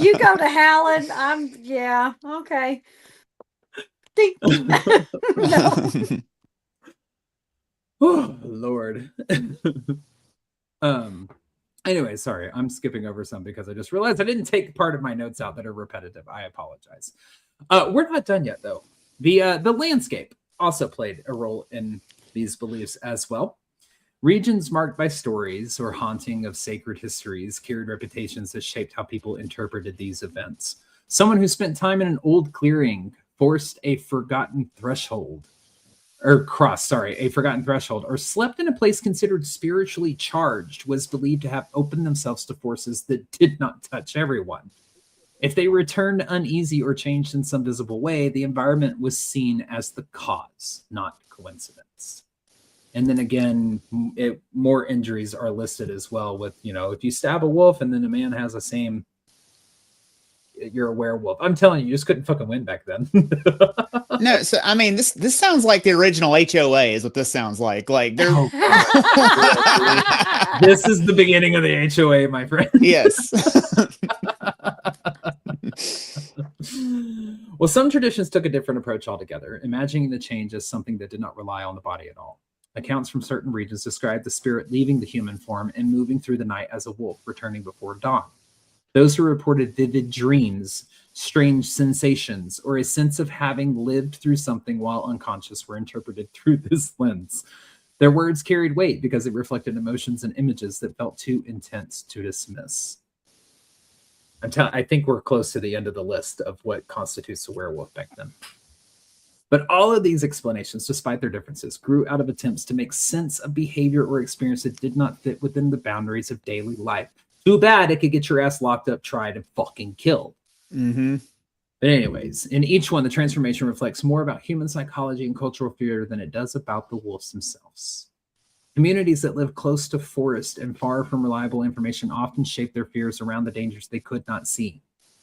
You go to howling. Yeah, okay. Ding. No. Oh, Lord. Anyway, sorry, I'm skipping over some because I just realized I didn't take part of my notes out that are repetitive. I apologize. We're not done yet, though. The landscape also played a role in these beliefs as well. Regions marked by stories or haunting of sacred histories carried reputations that shaped how people interpreted these events. Someone who spent time in an old clearing forced a forgotten threshold, or slept in a place considered spiritually charged, was believed to have opened themselves to forces that did not touch everyone. If they returned uneasy or changed in some visible way, the environment was seen as the cause, not coincidence. And then again, more injuries are listed as well with, if you stab a wolf and then a man has the same, you're a werewolf. I'm telling you just couldn't fucking win back then. No, so I mean, this sounds like the original HOA is what this sounds like. Like they're This is the beginning of the HOA, my friend. yes. Well, some traditions took a different approach altogether, imagining the change as something that did not rely on the body at all. Accounts from certain regions describe the spirit leaving the human form and moving through the night as a wolf, returning before dawn. Those who reported vivid dreams, strange sensations, or a sense of having lived through something while unconscious were interpreted through this lens. Their words carried weight because it reflected emotions and images that felt too intense to dismiss. I think we're close to the end of the list of what constitutes a werewolf back then. But all of these explanations, despite their differences, grew out of attempts to make sense of behavior or experience that did not fit within the boundaries of daily life. Too bad it could get your ass locked up, tried, and fucking killed. Mm-hmm. But anyways, in each one, the transformation reflects more about human psychology and cultural fear than it does about the wolves themselves. Communities that live close to forest and far from reliable information often shape their fears around the dangers they could not see.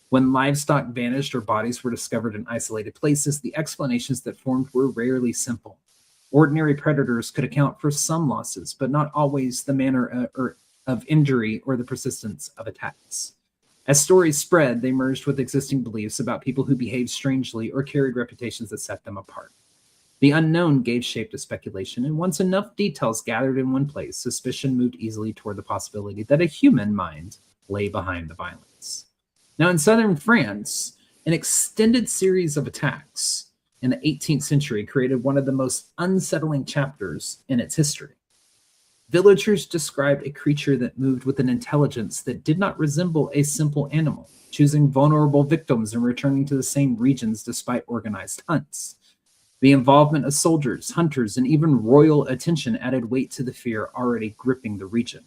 When livestock vanished or bodies were discovered in isolated places, the explanations that formed were rarely simple. Ordinary predators could account for some losses, but not always the manner of injury or the persistence of attacks. As stories spread, they merged with existing beliefs about people who behaved strangely or carried reputations that set them apart. The unknown gave shape to speculation, and once enough details gathered in one place, suspicion moved easily toward the possibility that a human mind lay behind the violence. Now, in southern France, an extended series of attacks in the 18th century created one of the most unsettling chapters in its history. Villagers described a creature that moved with an intelligence that did not resemble a simple animal, choosing vulnerable victims and returning to the same regions despite organized hunts. The involvement of soldiers, hunters, and even royal attention added weight to the fear already gripping the region.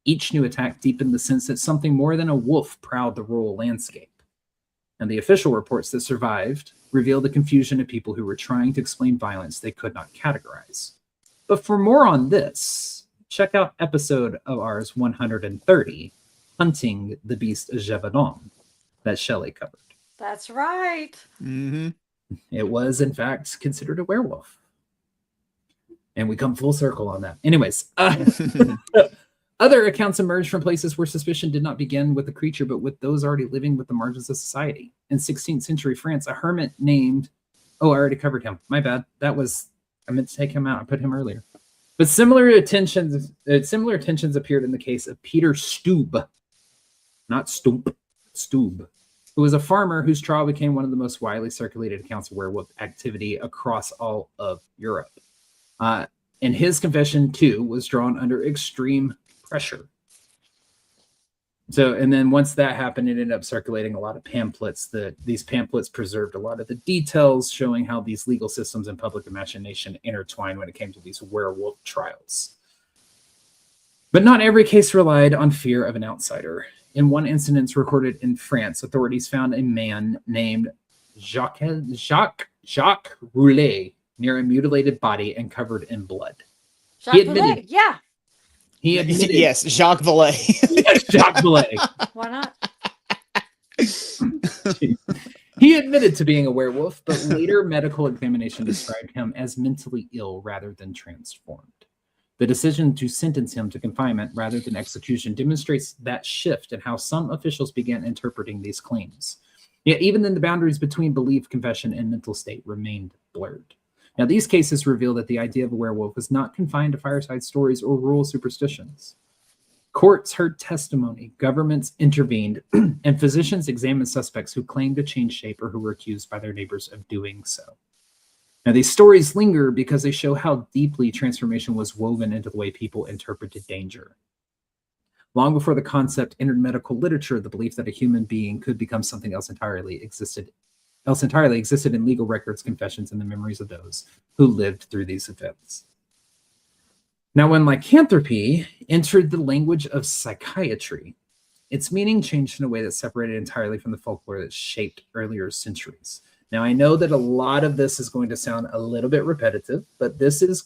Each new attack deepened the sense that something more than a wolf prowled the rural landscape. And the official reports that survived revealed the confusion of people who were trying to explain violence they could not categorize. But for more on this, check out episode of ours 130, Hunting the Beast of Gévaudan, that Shelley covered. That's right. Mm-hmm. It was, in fact, considered a werewolf. And we come full circle on that. Anyways, other accounts emerged from places where suspicion did not begin with the creature, but with those already living with the margins of society. In 16th century France, a hermit named... Oh, I already covered him. My bad. I meant to take him out. I put him earlier. But similar tensions appeared in the case of Peter Stube. Not Stoop, Stube, who was a farmer whose trial became one of the most widely circulated accounts of werewolf activity across all of Europe. And his confession, too, was drawn under extreme pressure. So, and then once that happened, it ended up circulating a lot of pamphlets. These pamphlets preserved a lot of the details, showing how these legal systems and public imagination intertwined when it came to these werewolf trials. But not every case relied on fear of an outsider. In one incident recorded in France, authorities found a man named Jacques Roulet near a mutilated body and covered in blood. Jacques Vallée, yeah. He admitted, yes, Jacques Vallée. Yes, Jacques Vallée. Why not? He admitted to being a werewolf, but later medical examination described him as mentally ill rather than transformed. The decision to sentence him to confinement rather than execution demonstrates that shift in how some officials began interpreting these claims. Yet even then, the boundaries between belief, confession, and mental state remained blurred. Now, these cases reveal that the idea of a werewolf was not confined to fireside stories or rural superstitions. Courts heard testimony, governments intervened, and physicians examined suspects who claimed to change shape or who were accused by their neighbors of doing so. Now, these stories linger because they show how deeply transformation was woven into the way people interpreted danger. Long before the concept entered medical literature, the belief that a human being could become something else entirely existed in legal records, confessions, and the memories of those who lived through these events. Now, when lycanthropy entered the language of psychiatry, its meaning changed in a way that separated entirely from the folklore that shaped earlier centuries. Now, I know that a lot of this is going to sound a little bit repetitive, but this is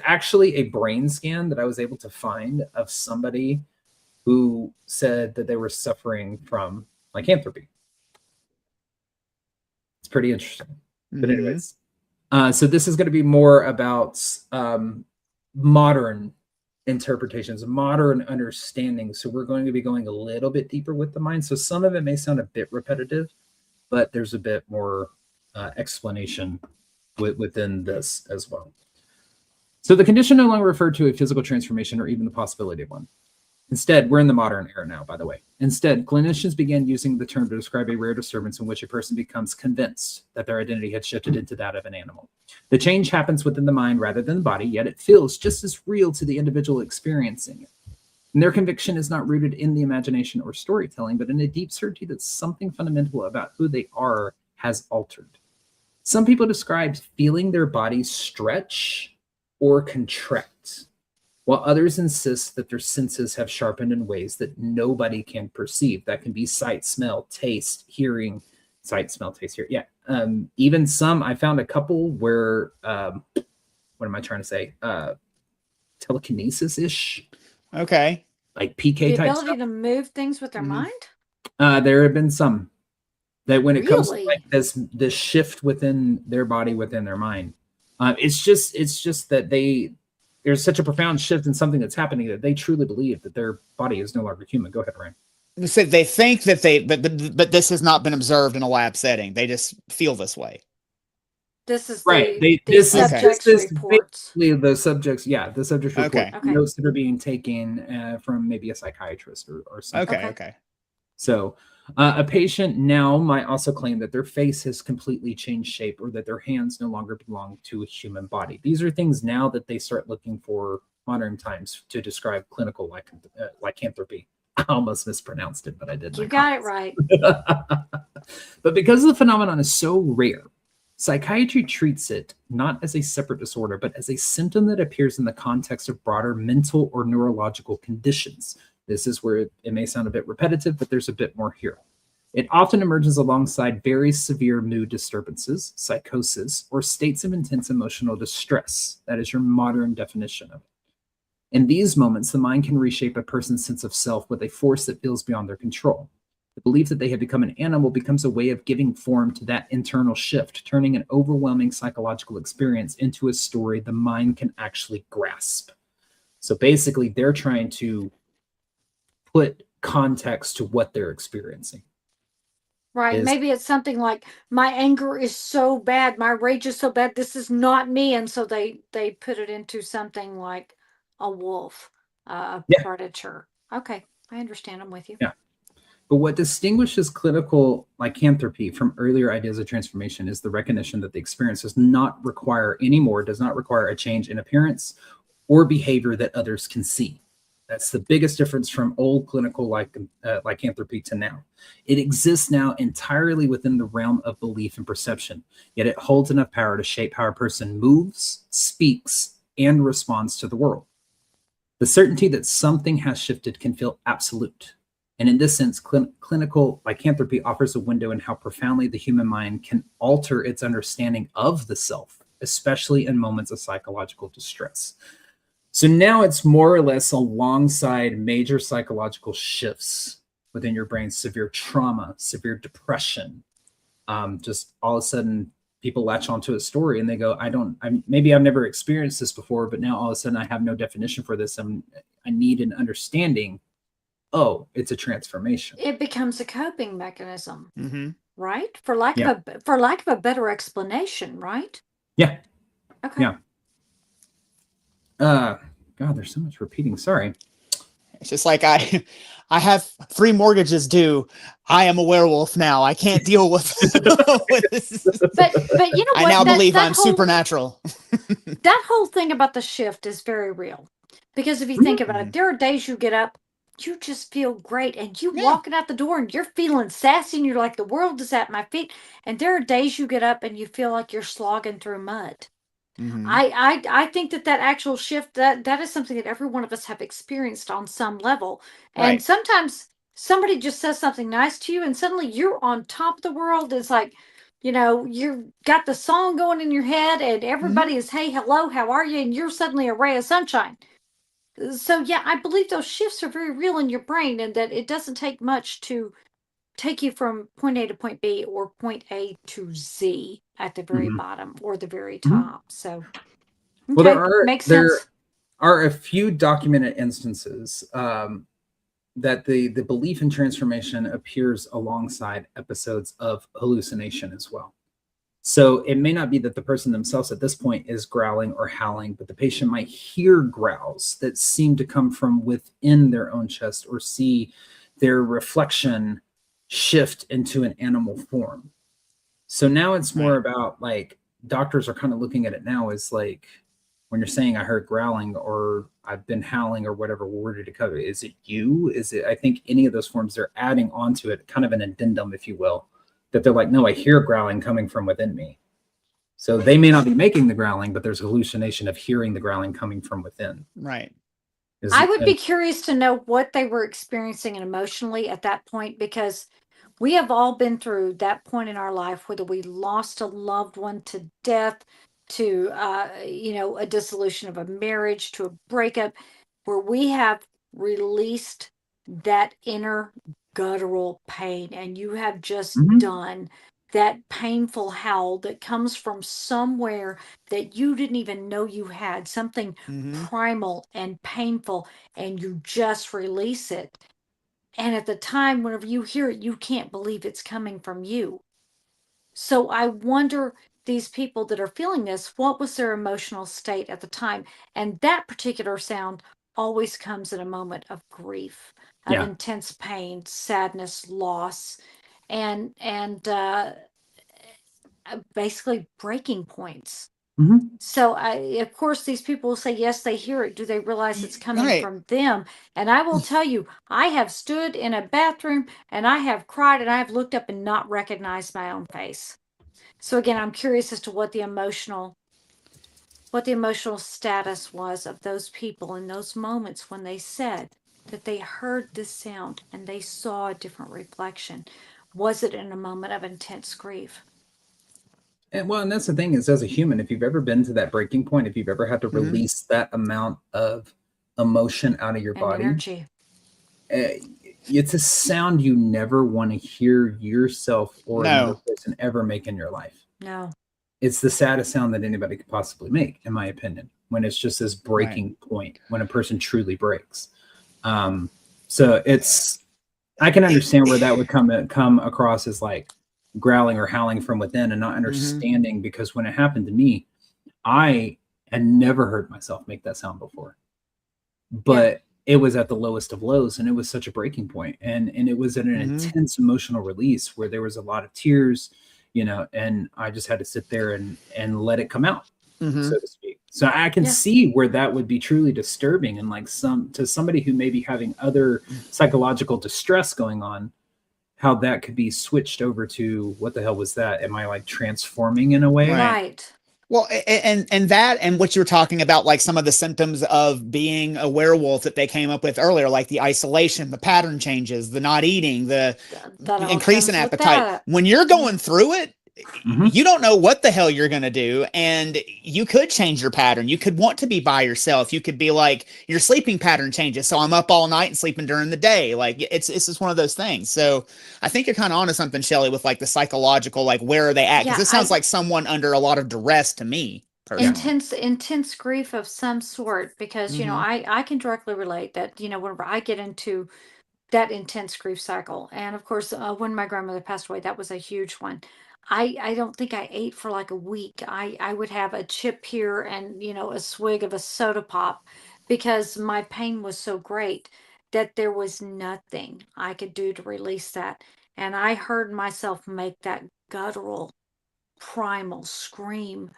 actually a brain scan that I was able to find of somebody who said that they were suffering from lycanthropy. It's pretty interesting. Mm-hmm. But anyways, so this is going to be more about modern interpretations, modern understanding. So we're going to be going a little bit deeper with the mind. So some of it may sound a bit repetitive, but there's a bit more explanation within this as well. So the condition no longer referred to a physical transformation or even the possibility of one. Instead, we're in the modern era now, by the way. Instead, clinicians began using the term to describe a rare disturbance in which a person becomes convinced that their identity had shifted into that of an animal. The change happens within the mind rather than the body, yet it feels just as real to the individual experiencing it. And their conviction is not rooted in the imagination or storytelling, but in a deep certainty that something fundamental about who they are has altered. Some people describe feeling their bodies stretch or contract, while others insist that their senses have sharpened in ways that nobody can perceive. That can be sight, smell, taste, hearing. Sight, smell, taste, hearing. Yeah. Even some, I found a couple where, what am I trying to say? Telekinesis-ish. Okay. Like PK The type ability stuff. to move things with their mind? There have been some that when it comes to Really? like this shift within their body, within their mind, it's just that there's such a profound shift in something that's happening that they truly believe that their body is no longer human. Go ahead, Ryan. So they think that but this has not been observed in a lab setting. They just feel this way. This is Right. the subjects reports. Basically the subjects. Yeah, the subjects report. Okay. Notes that are being taken from maybe a psychiatrist or something. Okay. So a patient now might also claim that their face has completely changed shape or that their hands no longer belong to a human body. These are things now that they start looking for modern times to describe clinical lycanthropy. I almost mispronounced it, but I did. You got it right. But because the phenomenon is so rare, psychiatry treats it not as a separate disorder, but as a symptom that appears in the context of broader mental or neurological conditions. This is where it may sound a bit repetitive, but there's a bit more here. It often emerges alongside very severe mood disturbances, psychosis, or states of intense emotional distress. That is your modern definition of it. In these moments, the mind can reshape a person's sense of self with a force that feels beyond their control. The belief that they have become an animal becomes a way of giving form to that internal shift, turning an overwhelming psychological experience into a story the mind can actually grasp. So basically, they're trying to put context to what they're experiencing. Right. Maybe it's something like, my anger is so bad, my rage is so bad, this is not me. And so they put it into something like a wolf, a predator. Okay, I understand. I'm with you. Yeah. But what distinguishes clinical lycanthropy from earlier ideas of transformation is the recognition that the experience does not require a change in appearance or behavior that others can see. That's the biggest difference from old clinical lycanthropy to now. It exists now entirely within the realm of belief and perception, yet it holds enough power to shape how a person moves, speaks, and responds to the world. The certainty that something has shifted can feel absolute. And in this sense, clinical lycanthropy offers a window in how profoundly the human mind can alter its understanding of the self, especially in moments of psychological distress. So now it's more or less alongside major psychological shifts within your brain, severe trauma, severe depression. Just all of a sudden, people latch onto a story and they go, maybe I've never experienced this before, but now all of a sudden I have no definition for this. I need an understanding. Oh, it's a transformation. It becomes a coping mechanism, right? For Yeah. lack of a better explanation, right? Yeah. Okay. Yeah. God, there's so much repeating. Sorry. It's just like I have 3 mortgages due. I am a werewolf now. I can't deal with this. But you know what? I now believe I'm supernatural. That whole thing about the shift is very real. Because if you think about it, there are days you get up, you just feel great, and you walking out the door and you're feeling sassy and you're like, the world is at my feet. And there are days you get up and you feel like you're slogging through mud. I think that actual shift, that is something that every one of us have experienced on some level. And sometimes somebody just says something nice to you and suddenly you're on top of the world. It's like, you've got the song going in your head and everybody is, hey, hello, how are you? And you're suddenly a ray of sunshine. So yeah, I believe those shifts are very real in your brain and that it doesn't take much to take you from point A to point B or point A to Z at the very bottom or the very top. So, well, makes sense. Are a few documented instances that the belief in transformation appears alongside episodes of hallucination as well. So it may not be that the person themselves at this point is growling or howling, but the patient might hear growls that seem to come from within their own chest, or see their reflection shift into an animal form. So now it's more about like doctors are kind of looking at it now as like, when you're saying I heard growling or I've been howling or whatever word to cover, is it you? Is it, I think any of those forms, they're adding onto it kind of an addendum, if you will, that they're like, no, I hear growling coming from within me. So they may not be making the growling, but there's a hallucination of hearing the growling coming from within. Right. I would be curious to know what they were experiencing emotionally at that point, because we have all been through that point in our life, whether we lost a loved one to death, to a dissolution of a marriage, to a breakup, where we have released that inner guttural pain, and you have just done that painful howl that comes from somewhere that you didn't even know you had, something primal and painful, and you just release it. And at the time, whenever you hear it, you can't believe it's coming from you. So I wonder, these people that are feeling this, what was their emotional state at the time? And that particular sound always comes in a moment of grief, of intense pain, sadness, loss, and basically breaking points. So of course, these people will say, yes, they hear it. Do they realize it's coming from them? And I will tell you, I have stood in a bathroom and I have cried and I have looked up and not recognized my own face. So again, I'm curious as to what the emotional status was of those people in those moments when they said that they heard this sound and they saw a different reflection. Was it in a moment of intense grief? And that's the thing is, as a human, if you've ever been to that breaking point, if you've ever had to release that amount of emotion out of your body, energy, it's a sound you never want to hear yourself or another person ever make in your life. No. It's the saddest sound that anybody could possibly make, in my opinion, when it's just this breaking point, when a person truly breaks. So I can understand where that would come across as like growling or howling from within, and not understanding, because when it happened to me, I had never heard myself make that sound before, but it was at the lowest of lows, and it was such a breaking point, and it was an intense emotional release where there was a lot of tears, and I just had to sit there and let it come out, so to speak. So I can see where that would be truly disturbing, and like to somebody who may be having other psychological distress going on, how that could be switched over to, what the hell was that? Am I like transforming in a way? Right. Well, and that, and what you were talking about, like some of the symptoms of being a werewolf that they came up with earlier, like the isolation, the pattern changes, the not eating, the increase in appetite. When you're going through it, you don't know what the hell you're going to do. And you could change your pattern. You could want to be by yourself. You could be like, your sleeping pattern changes. So I'm up all night and sleeping during the day. Like it's just one of those things. So I think you're kind of onto something, Shelley, with like the psychological, like where are they at? Because this sounds like someone under a lot of duress to me. Intense grief of some sort, because, I can directly relate that, whenever I get into that intense grief cycle. And of course, when my grandmother passed away, that was a huge one. I don't think I ate for like a week. I would have a chip here and, a swig of a soda pop, because my pain was so great that there was nothing I could do to release that. And I heard myself make that guttural, primal scream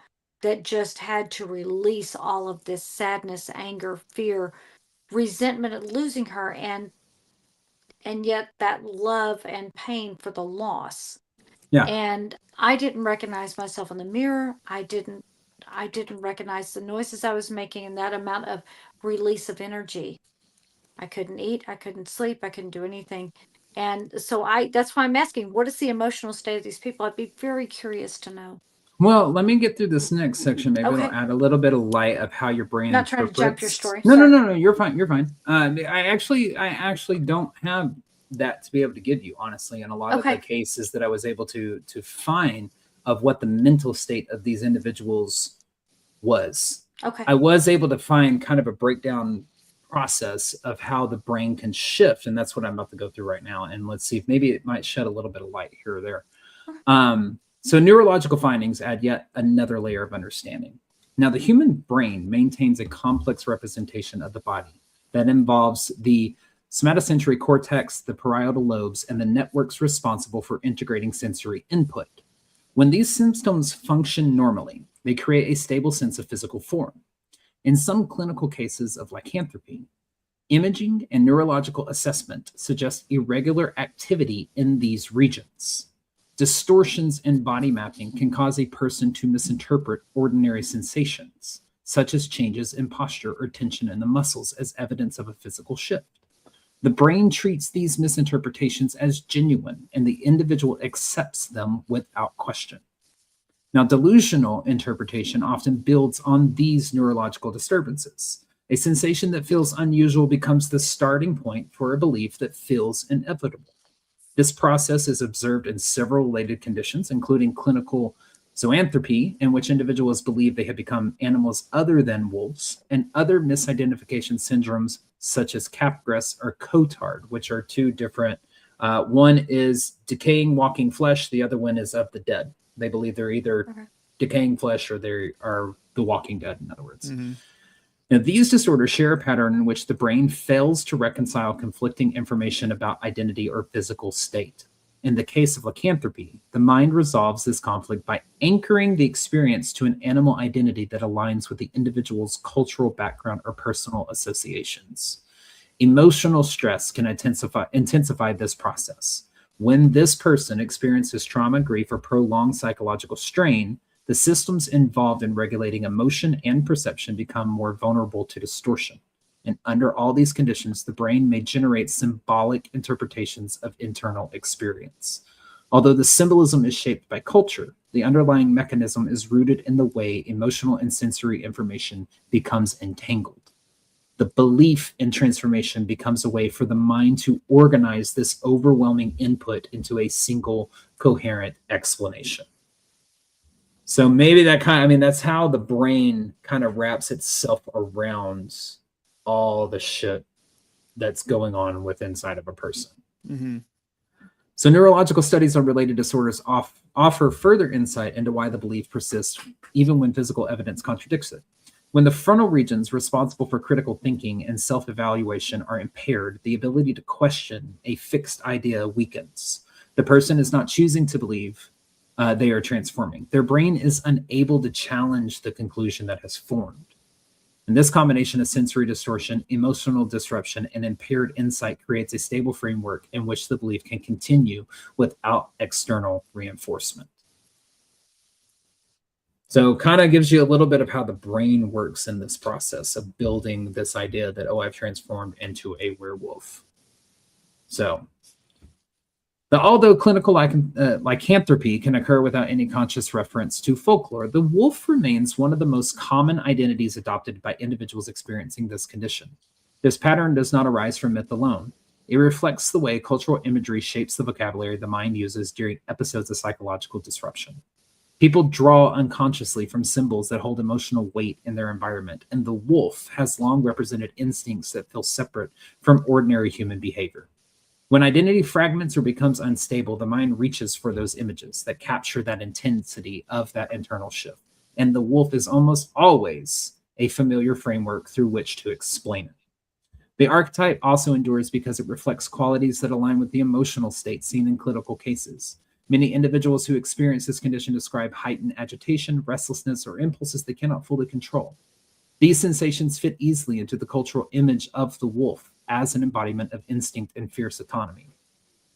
that just had to release all of this sadness, anger, fear, resentment at losing her, and yet that love and pain for the loss. And I didn't recognize myself in the mirror. I didn't recognize the noises I was making, and that amount of release of energy. I couldn't eat, I couldn't sleep, I couldn't do anything. And so that's why I'm asking, what is the emotional state of these people? I'd be very curious to know. Well, let me get through this next section. Maybe it'll add a little bit of light of how your brain Not trying to jump your story. No, you're fine. I actually don't have that to be able to give you, honestly, in a lot of the cases that I was able to find of what the mental state of these individuals was. I was able to find kind of a breakdown process of how the brain can shift, and that's what I'm about to go through right now. And let's see if maybe it might shed a little bit of light here or there. So neurological findings add yet another layer of understanding. Now, the human brain maintains a complex representation of the body that involves the somatosensory cortex, the parietal lobes, and the networks responsible for integrating sensory input. When these systems function normally, they create a stable sense of physical form. In some clinical cases of lycanthropy, imaging and neurological assessment suggest irregular activity in these regions. Distortions in body mapping can cause a person to misinterpret ordinary sensations, such as changes in posture or tension in the muscles, as evidence of a physical shift. The brain treats these misinterpretations as genuine, and the individual accepts them without question. Now, delusional interpretation often builds on these neurological disturbances. A sensation that feels unusual becomes the starting point for a belief that feels inevitable. This process is observed in several related conditions, including clinical zoanthropy, in which individuals believe they have become animals other than wolves, and other misidentification syndromes such as Capgras or Cotard, which are two different. One is decaying walking flesh. The other one is of the dead. They believe they're either decaying flesh or they are the walking dead, in other words. Now, these disorders share a pattern in which the brain fails to reconcile conflicting information about identity or physical state. In the case of lycanthropy, the mind resolves this conflict by anchoring the experience to an animal identity that aligns with the individual's cultural background or personal associations. Emotional stress can intensify this process. When this person experiences trauma, grief, or prolonged psychological strain, the systems involved in regulating emotion and perception become more vulnerable to distortion. And under all these conditions, the brain may generate symbolic interpretations of internal experience. Although the symbolism is shaped by culture, the underlying mechanism is rooted in the way emotional and sensory information becomes entangled. The belief in transformation becomes a way for the mind to organize this overwhelming input into a single coherent explanation. So maybe that's how the brain kind of wraps itself around all the shit that's going on inside of a person. So neurological studies on related disorders offer further insight into why the belief persists even when physical evidence contradicts it. When the frontal regions responsible for critical thinking and self-evaluation are impaired, the ability to question a fixed idea weakens. The person is not choosing to believe, they are transforming. Their brain is unable to challenge the conclusion that has formed. And this combination of sensory distortion, emotional disruption, and impaired insight creates a stable framework in which the belief can continue without external reinforcement. So kind of gives you a little bit of how the brain works in this process of building this idea that, oh, I've transformed into a werewolf. So although clinical lycanthropy can occur without any conscious reference to folklore, the wolf remains one of the most common identities adopted by individuals experiencing this condition. This pattern does not arise from myth alone. It reflects the way cultural imagery shapes the vocabulary the mind uses during episodes of psychological disruption. People draw unconsciously from symbols that hold emotional weight in their environment, and the wolf has long represented instincts that feel separate from ordinary human behavior. When identity fragments or becomes unstable, the mind reaches for those images that capture that intensity of that internal shift. And the wolf is almost always a familiar framework through which to explain it. The archetype also endures because it reflects qualities that align with the emotional state seen in clinical cases. Many individuals who experience this condition describe heightened agitation, restlessness, or impulses they cannot fully control. These sensations fit easily into the cultural image of the wolf as an embodiment of instinct and fierce autonomy.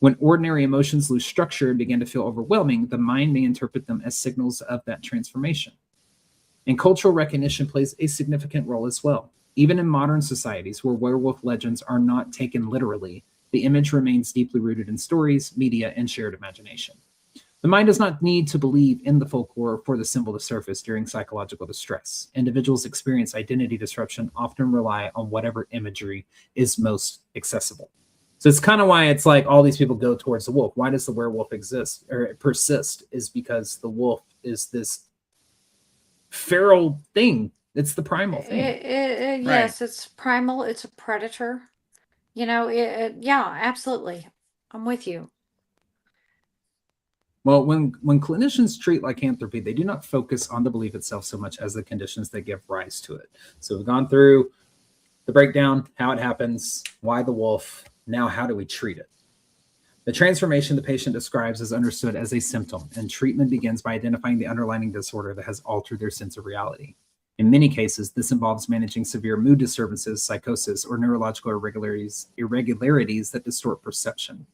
When ordinary emotions lose structure and begin to feel overwhelming, the mind may interpret them as signals of that transformation. And cultural recognition plays a significant role as well. Even in modern societies where werewolf legends are not taken literally, the image remains deeply rooted in stories, media, and shared imagination. The mind does not need to believe in the folklore for the symbol to surface during psychological distress. Individuals experience identity disruption often rely on whatever imagery is most accessible. So it's kind of why it's like all these people go towards the wolf. Why does the werewolf exist or persist? Is because the wolf is this feral thing. It's the primal thing. Yes, it's primal. It's a predator. Yeah, absolutely. I'm with you. Well, when clinicians treat lycanthropy, they do not focus on the belief itself so much as the conditions that give rise to it. So we've gone through the breakdown, how it happens, why the wolf. Now, how do we treat it? The transformation the patient describes is understood as a symptom, and treatment begins by identifying the underlying disorder that has altered their sense of reality. In many cases, this involves managing severe mood disturbances, psychosis, or neurological irregularities that distort perception.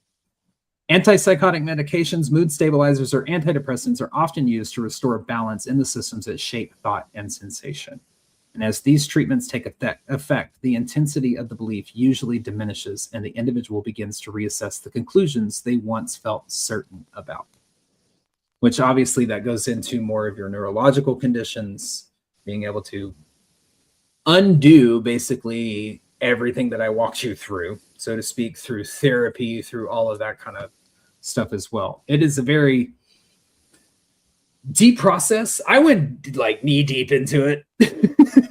Antipsychotic medications, mood stabilizers, or antidepressants are often used to restore balance in the systems that shape thought and sensation. And as these treatments take effect, the intensity of the belief usually diminishes, and the individual begins to reassess the conclusions they once felt certain about. Which obviously that goes into more of your neurological conditions, being able to undo basically everything that I walked you through, so to speak, through therapy, through all of that kind of stuff as well. It is a very deep process. I went like knee deep into it.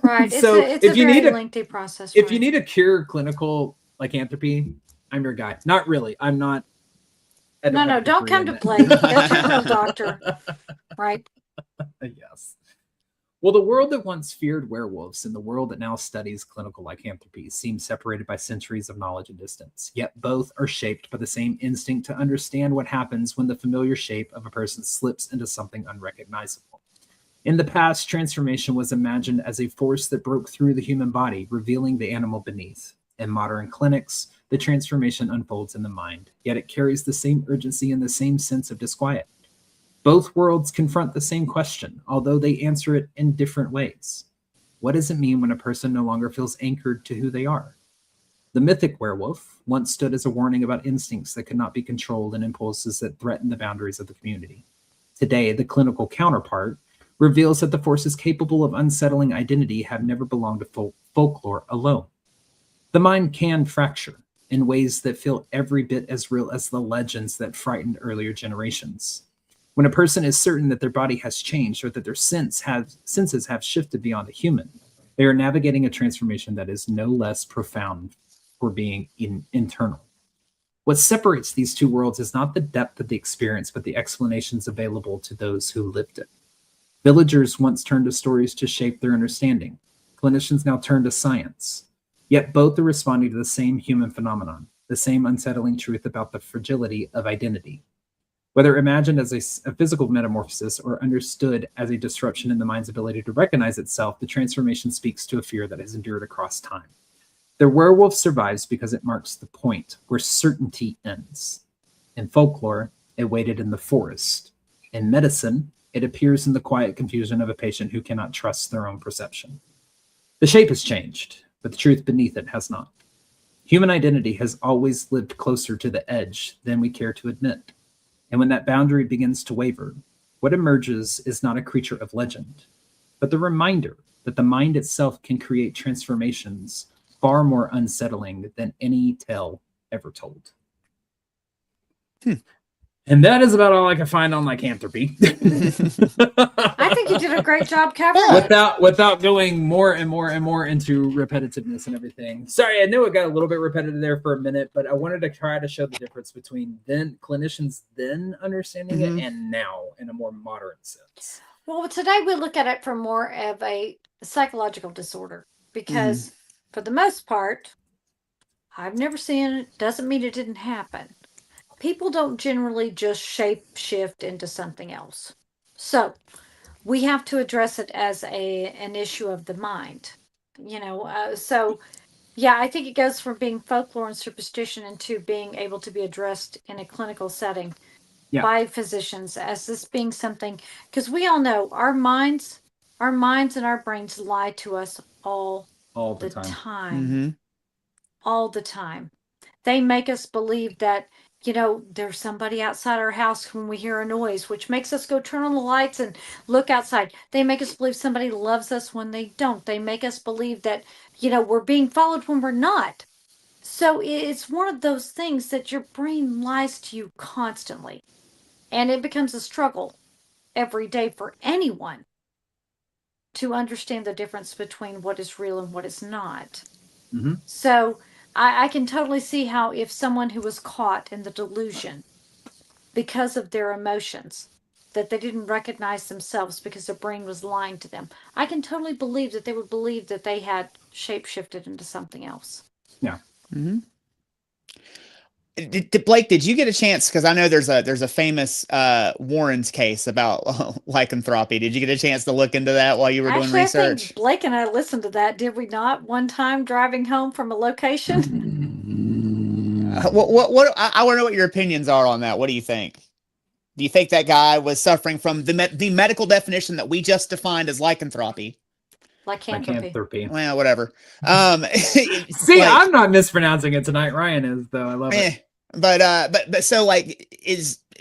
Right. So it's a very lengthy process. If you need a cure clinical lycanthropy, I'm your guy. Not really. I'm not. No, don't come to Blake. Go to a real doctor. Right. Yes. Well, the world that once feared werewolves and the world that now studies clinical lycanthropy seem separated by centuries of knowledge and distance, yet both are shaped by the same instinct to understand what happens when the familiar shape of a person slips into something unrecognizable. In the past, transformation was imagined as a force that broke through the human body, revealing the animal beneath. In modern clinics, the transformation unfolds in the mind, yet it carries the same urgency and the same sense of disquiet. Both worlds confront the same question, although they answer it in different ways. What does it mean when a person no longer feels anchored to who they are? The mythic werewolf once stood as a warning about instincts that could not be controlled and impulses that threaten the boundaries of the community. Today, the clinical counterpart reveals that the forces capable of unsettling identity have never belonged to folklore alone. The mind can fracture in ways that feel every bit as real as the legends that frightened earlier generations. When a person is certain that their body has changed or that their senses have shifted beyond the human, they are navigating a transformation that is no less profound for being internal. What separates these two worlds is not the depth of the experience, but the explanations available to those who lived it. Villagers once turned to stories to shape their understanding. Clinicians now turn to science. Yet both are responding to the same human phenomenon, the same unsettling truth about the fragility of identity. Whether imagined as a physical metamorphosis or understood as a disruption in the mind's ability to recognize itself, the transformation speaks to a fear that has endured across time. The werewolf survives because it marks the point where certainty ends. In folklore, it waited in the forest. In medicine, it appears in the quiet confusion of a patient who cannot trust their own perception. The shape has changed, but the truth beneath it has not. Human identity has always lived closer to the edge than we care to admit. And when that boundary begins to waver, what emerges is not a creature of legend, but the reminder that the mind itself can create transformations far more unsettling than any tale ever told. And that is about all I can find on lycanthropy. I think you did a great job covering it. Without going more and more and more into repetitiveness and everything. Sorry, I know it got a little bit repetitive there for a minute, but I wanted to try to show the difference between then clinicians then understanding it and now in a more modern sense. Well, today we look at it from more of a psychological disorder because for the most part, I've never seen it. Doesn't mean it didn't happen. People don't generally just shape shift into something else. So we have to address it as an issue of the mind. So yeah, I think it goes from being folklore and superstition into being able to be addressed in a clinical setting by physicians as this being something, because we all know our minds and our brains lie to us all the time. All the time. They make us believe that there's somebody outside our house when we hear a noise, which makes us go turn on the lights and look outside. They make us believe somebody loves us when they don't. They make us believe that, we're being followed when we're not. So it's one of those things that your brain lies to you constantly. And it becomes a struggle every day for anyone to understand the difference between what is real and what is not. So I can totally see how if someone who was caught in the delusion because of their emotions, that they didn't recognize themselves because their brain was lying to them. I can totally believe that they would believe that they had shapeshifted into something else. Yeah. Mm-hmm. Blake, did you get a chance? Because I know there's a famous Warren's case about lycanthropy. Did you get a chance to look into that while you were doing research? I think Blake and I listened to that, did we not? One time driving home from a location. What I want to know what your opinions are on that. What do you think? Do you think that guy was suffering from the medical definition that we just defined as lycanthropy? Lycanthropy. Well, whatever. See, like, I'm not mispronouncing it tonight. Ryan is, though. I love it. But so, like,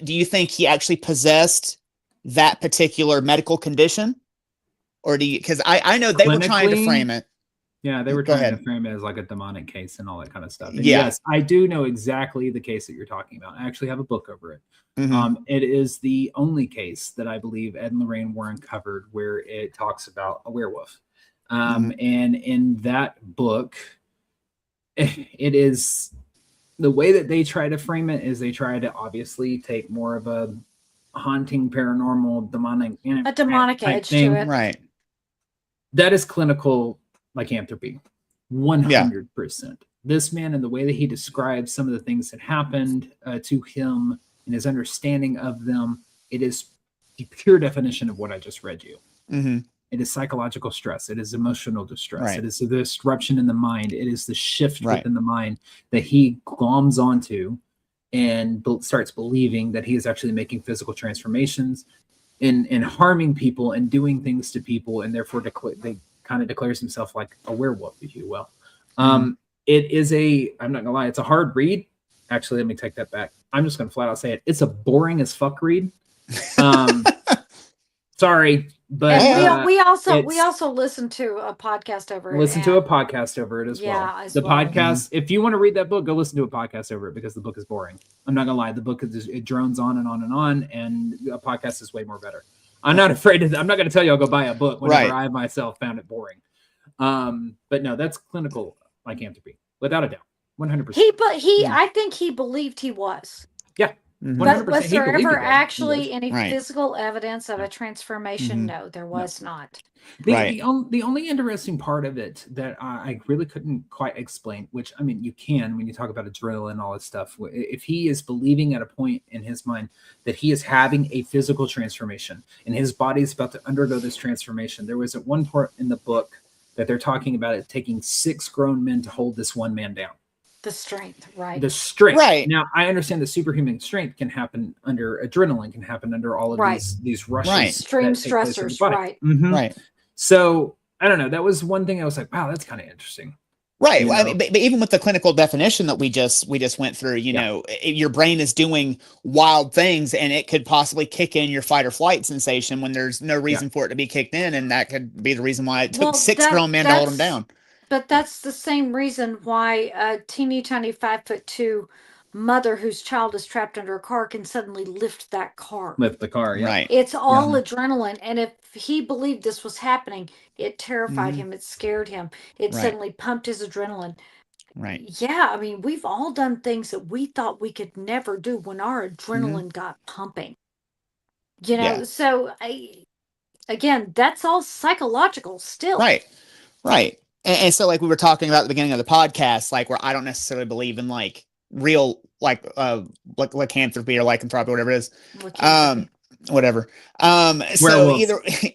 do you think he actually possessed that particular medical condition, or do you? Because I know they were trying to frame it. Yeah, they were trying to frame it as like a demonic case and all that kind of stuff. And yeah. Yes, I do know exactly the case that you're talking about. I actually have a book over it. Mm-hmm. It is the only case that I believe Ed and Lorraine Warren covered where it talks about a werewolf. And in that book, it is the way that they try to frame it is they try to obviously take more of a haunting, paranormal, demonic, a demonic edge thing. to it. Right. That is clinical lycanthropy, 100%. This man and the way that he describes some of the things that happened to him and his understanding of them, it is the pure definition of what I just read you. Mm-hmm. It is psychological stress. It is emotional distress. Right. It is the disruption in the mind. It is the shift within the mind that he gloms onto and starts believing that he is actually making physical transformations and harming people and doing things to people. And therefore they kind of declares himself like a werewolf, if you will. It is I'm not gonna lie, it's a hard read. Actually, let me take that back. I'm just gonna flat out say it. It's a boring as fuck read. Sorry, but we also listen to a podcast over it. Listen to a podcast over it as well. The podcast, if you want to read that book, go listen to a podcast over it because the book is boring. I'm not gonna lie, the book it drones on and on and on, and a podcast is way more better. I'm not afraid of. I'm not going to tell you I'll go buy a book whenever I myself found it boring. But no, that's clinical lycanthropy without a doubt, 100%. I think he believed he was. Yeah, 100%. But was there ever actually any physical evidence of a transformation? No, there was not. The only interesting part of it that I really couldn't quite explain, which I mean, you can when you talk about adrenaline and all this stuff. If he is believing at a point in his mind that he is having a physical transformation and his body is about to undergo this transformation, there was at one part in the book that they're talking about it taking 6 grown men to hold this one man down. The strength, right? The strength. Right. Now, I understand the superhuman strength can happen under adrenaline, can happen under all of these rushes. Extreme stressors, right. Mm-hmm. Right. So, I don't know. That was one thing I was like, wow, that's kind of interesting. Right. You know? I mean, but even with the clinical definition that we just went through, you know, your brain is doing wild things and it could possibly kick in your fight or flight sensation when there's no reason for it to be kicked in. And that could be the reason why it took 6 grown men to hold him down. But that's the same reason why a teeny tiny 5'2" mother whose child is trapped under a car can suddenly lift that car. Lift the car, yeah. Right. It's all adrenaline. And if he believed this was happening, it terrified him. It scared him. It suddenly pumped his adrenaline. Right. Yeah. I mean, we've all done things that we thought we could never do when our adrenaline got pumping. You know, so again, that's all psychological still. Right. Right. And so, like we were talking about at the beginning of the podcast, like where I don't necessarily believe in like real, like lycanthropy or lycanthropy, whatever it is. Whatever. So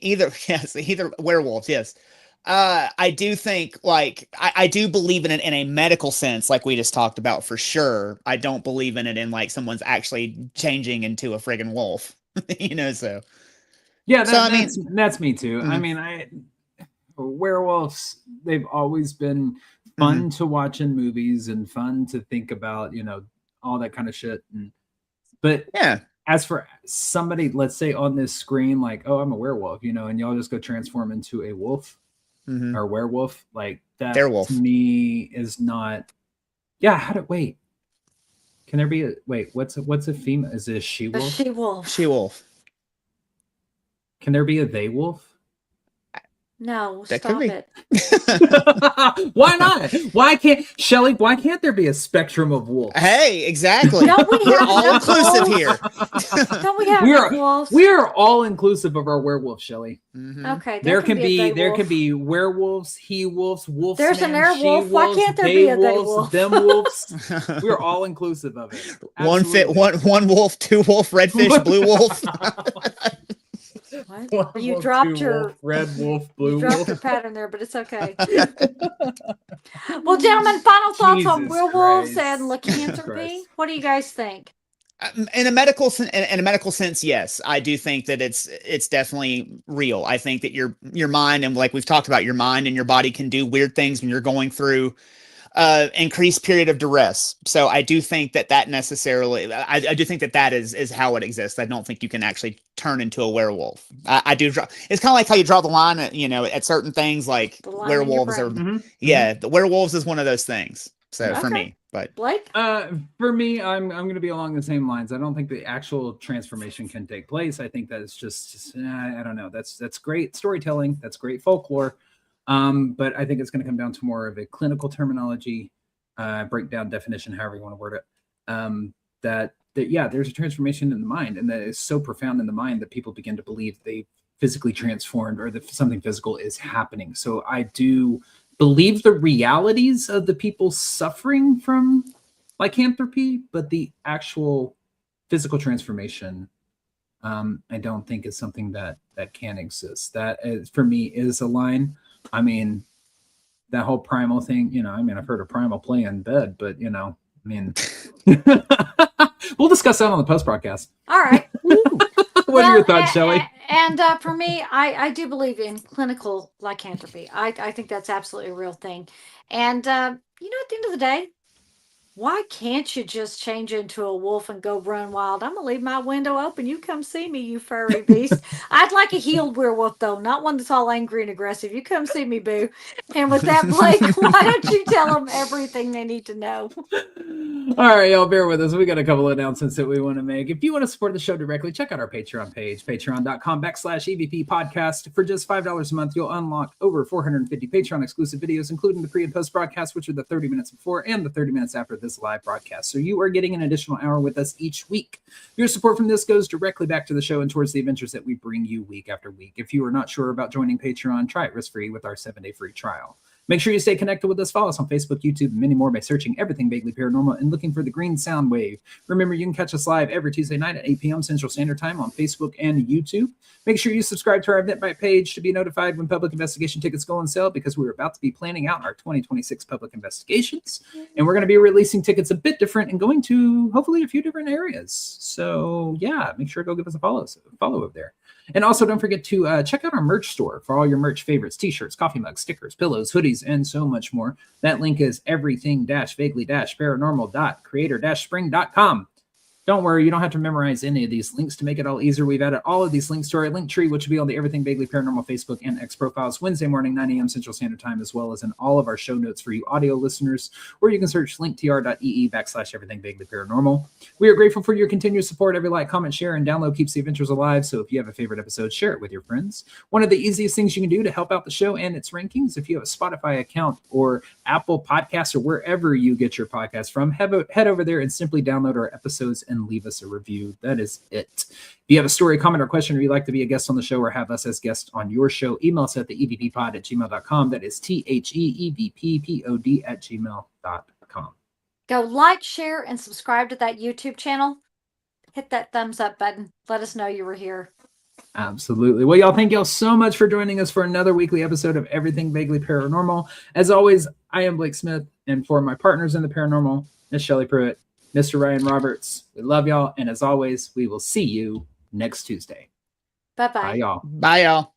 either werewolves. Yes. I do think like, I do believe in it in a medical sense, like we just talked about for sure. I don't believe in it in like someone's actually changing into a friggin' wolf, you know? So yeah, that's me too. I mean, werewolves, they've always been fun to watch in movies and fun to think about, you know, all that kind of shit. But as for somebody, let's say on this screen, like, oh, I'm a werewolf, you know, and y'all just go transform into a wolf or werewolf, like that to me is not. Yeah, wait? Can there be what's a female? Is it a she wolf? A she wolf. She wolf. Can there be a they wolf? No, That stop could be. it. Why not? Why can't Shelly? Why can't there be a spectrum of wolves? Hey, exactly. Don't we We're have all enough inclusive wolves? here. Don't we have We enough are wolves? we are all inclusive of our werewolf, Shelly. Mhm. Okay, There can be they-wolf. werewolves, he wolves, wolves, There's an man, she airwolf. Why wolves, can't there they be a wolves, they-wolf? them wolves. We're all inclusive of it. One Absolutely. one wolf, two wolf, redfish, blue wolf. What? One You wolf, dropped two your wolf, red wolf, you blue dropped wolf. your pattern there, but it's okay. Well, gentlemen, final thoughts on Jesus werewolves Christ. and lycanthropy. Christ. What do you guys think? In a medical sense, yes, I do think that it's definitely real. I think that your mind, and like we've talked about, your mind and your body can do weird things when you're going through increased period of duress. So I do think that necessarily, I do think that is how it exists. I don't think you can actually turn into a werewolf. I do draw. It's kind of like how you draw the line at, at certain things, like The line in your werewolves are. brain. Yeah, the werewolves is one of those things. So for Okay. me, but Blake? For me, I'm going to be along the same lines. I don't think the actual transformation can take place. I think that it's just I don't know. That's great storytelling. That's great folklore. But I think it's going to come down to more of a clinical terminology, breakdown definition, however you want to word it. That yeah, there's a transformation in the mind, and that is so profound in the mind that people begin to believe they physically transformed or that something physical is happening. So I do believe the realities of the people suffering from lycanthropy, but the actual physical transformation, I don't think is something that can exist. That is, for me, is a line. I mean, that whole primal thing, I've heard of primal play in bed, but we'll discuss that on the post broadcast. All right. What are your thoughts, Shelley? And for me, I do believe in clinical lycanthropy. I think that's absolutely a real thing. And, at the end of the day, why can't you just change into a wolf and go run wild? I'm going to leave my window open. You come see me, you furry beast. I'd like a healed werewolf, though, not one that's all angry and aggressive. You come see me, boo. And with that, Blake, why don't you tell them everything they need to know? All right, y'all, bear with us. We got a couple of announcements that we want to make. If you want to support the show directly, check out our Patreon page, patreon.com/EVP podcast. For just $5 a month, you'll unlock over 450 Patreon exclusive videos, including the pre and post broadcast, which are the 30 minutes before and the 30 minutes after this live broadcast. So you are getting an additional hour with us each week. Your support from this goes directly back to the show and towards the adventures that we bring you week after week. If you are not sure about joining Patreon, try it risk-free with our 7-day free trial. Make sure you stay connected with us. Follow us on Facebook, YouTube, and many more by searching Everything Vaguely Paranormal and looking for the green sound wave. Remember, you can catch us live every Tuesday night at 8 p.m. Central Standard Time on Facebook and YouTube. Make sure you subscribe to our Eventbrite page to be notified when public investigation tickets go on sale, because we're about to be planning out our 2026 public investigations. And we're going to be releasing tickets a bit different and going to hopefully a few different areas. So yeah, make sure to go give us a follow over there. And also don't forget to check out our merch store for all your merch favorites, t-shirts, coffee mugs, stickers, pillows, hoodies, and so much more. That link is everything-vaguely-paranormal.creator-spring.com. Don't worry, you don't have to memorize any of these links to make it all easier. We've added all of these links to our link tree, which will be on the Everything Vaguely Paranormal Facebook and X profiles Wednesday morning, 9 a.m. Central Standard Time, as well as in all of our show notes for you audio listeners, or you can search linktr.ee/Everything Vaguely Paranormal. We are grateful for your continued support. Every like, comment, share, and download keeps the adventures alive. So if you have a favorite episode, share it with your friends. One of the easiest things you can do to help out the show and its rankings, if you have a Spotify account or Apple Podcasts or wherever you get your podcasts from, head over there and simply download our episodes and leave us a review. That is it. If you have a story, comment, or question, or you'd like to be a guest on the show or have us as guests on your show, email us at the evppod@gmail.com. That is THEEVPPOD@gmail.com. Go like, share, and subscribe to that YouTube channel. Hit that thumbs up button. Let us know you were here. Absolutely. Well, y'all, thank y'all so much for joining us for another weekly episode of Everything Vaguely Paranormal. As always, I am Blake Smith, and for my partners in the paranormal, Miss Shelley Pruitt, Mr. Ryan Roberts, we love y'all, and as always, we will see you next Tuesday. Bye-bye. Bye, y'all. bye, y'all.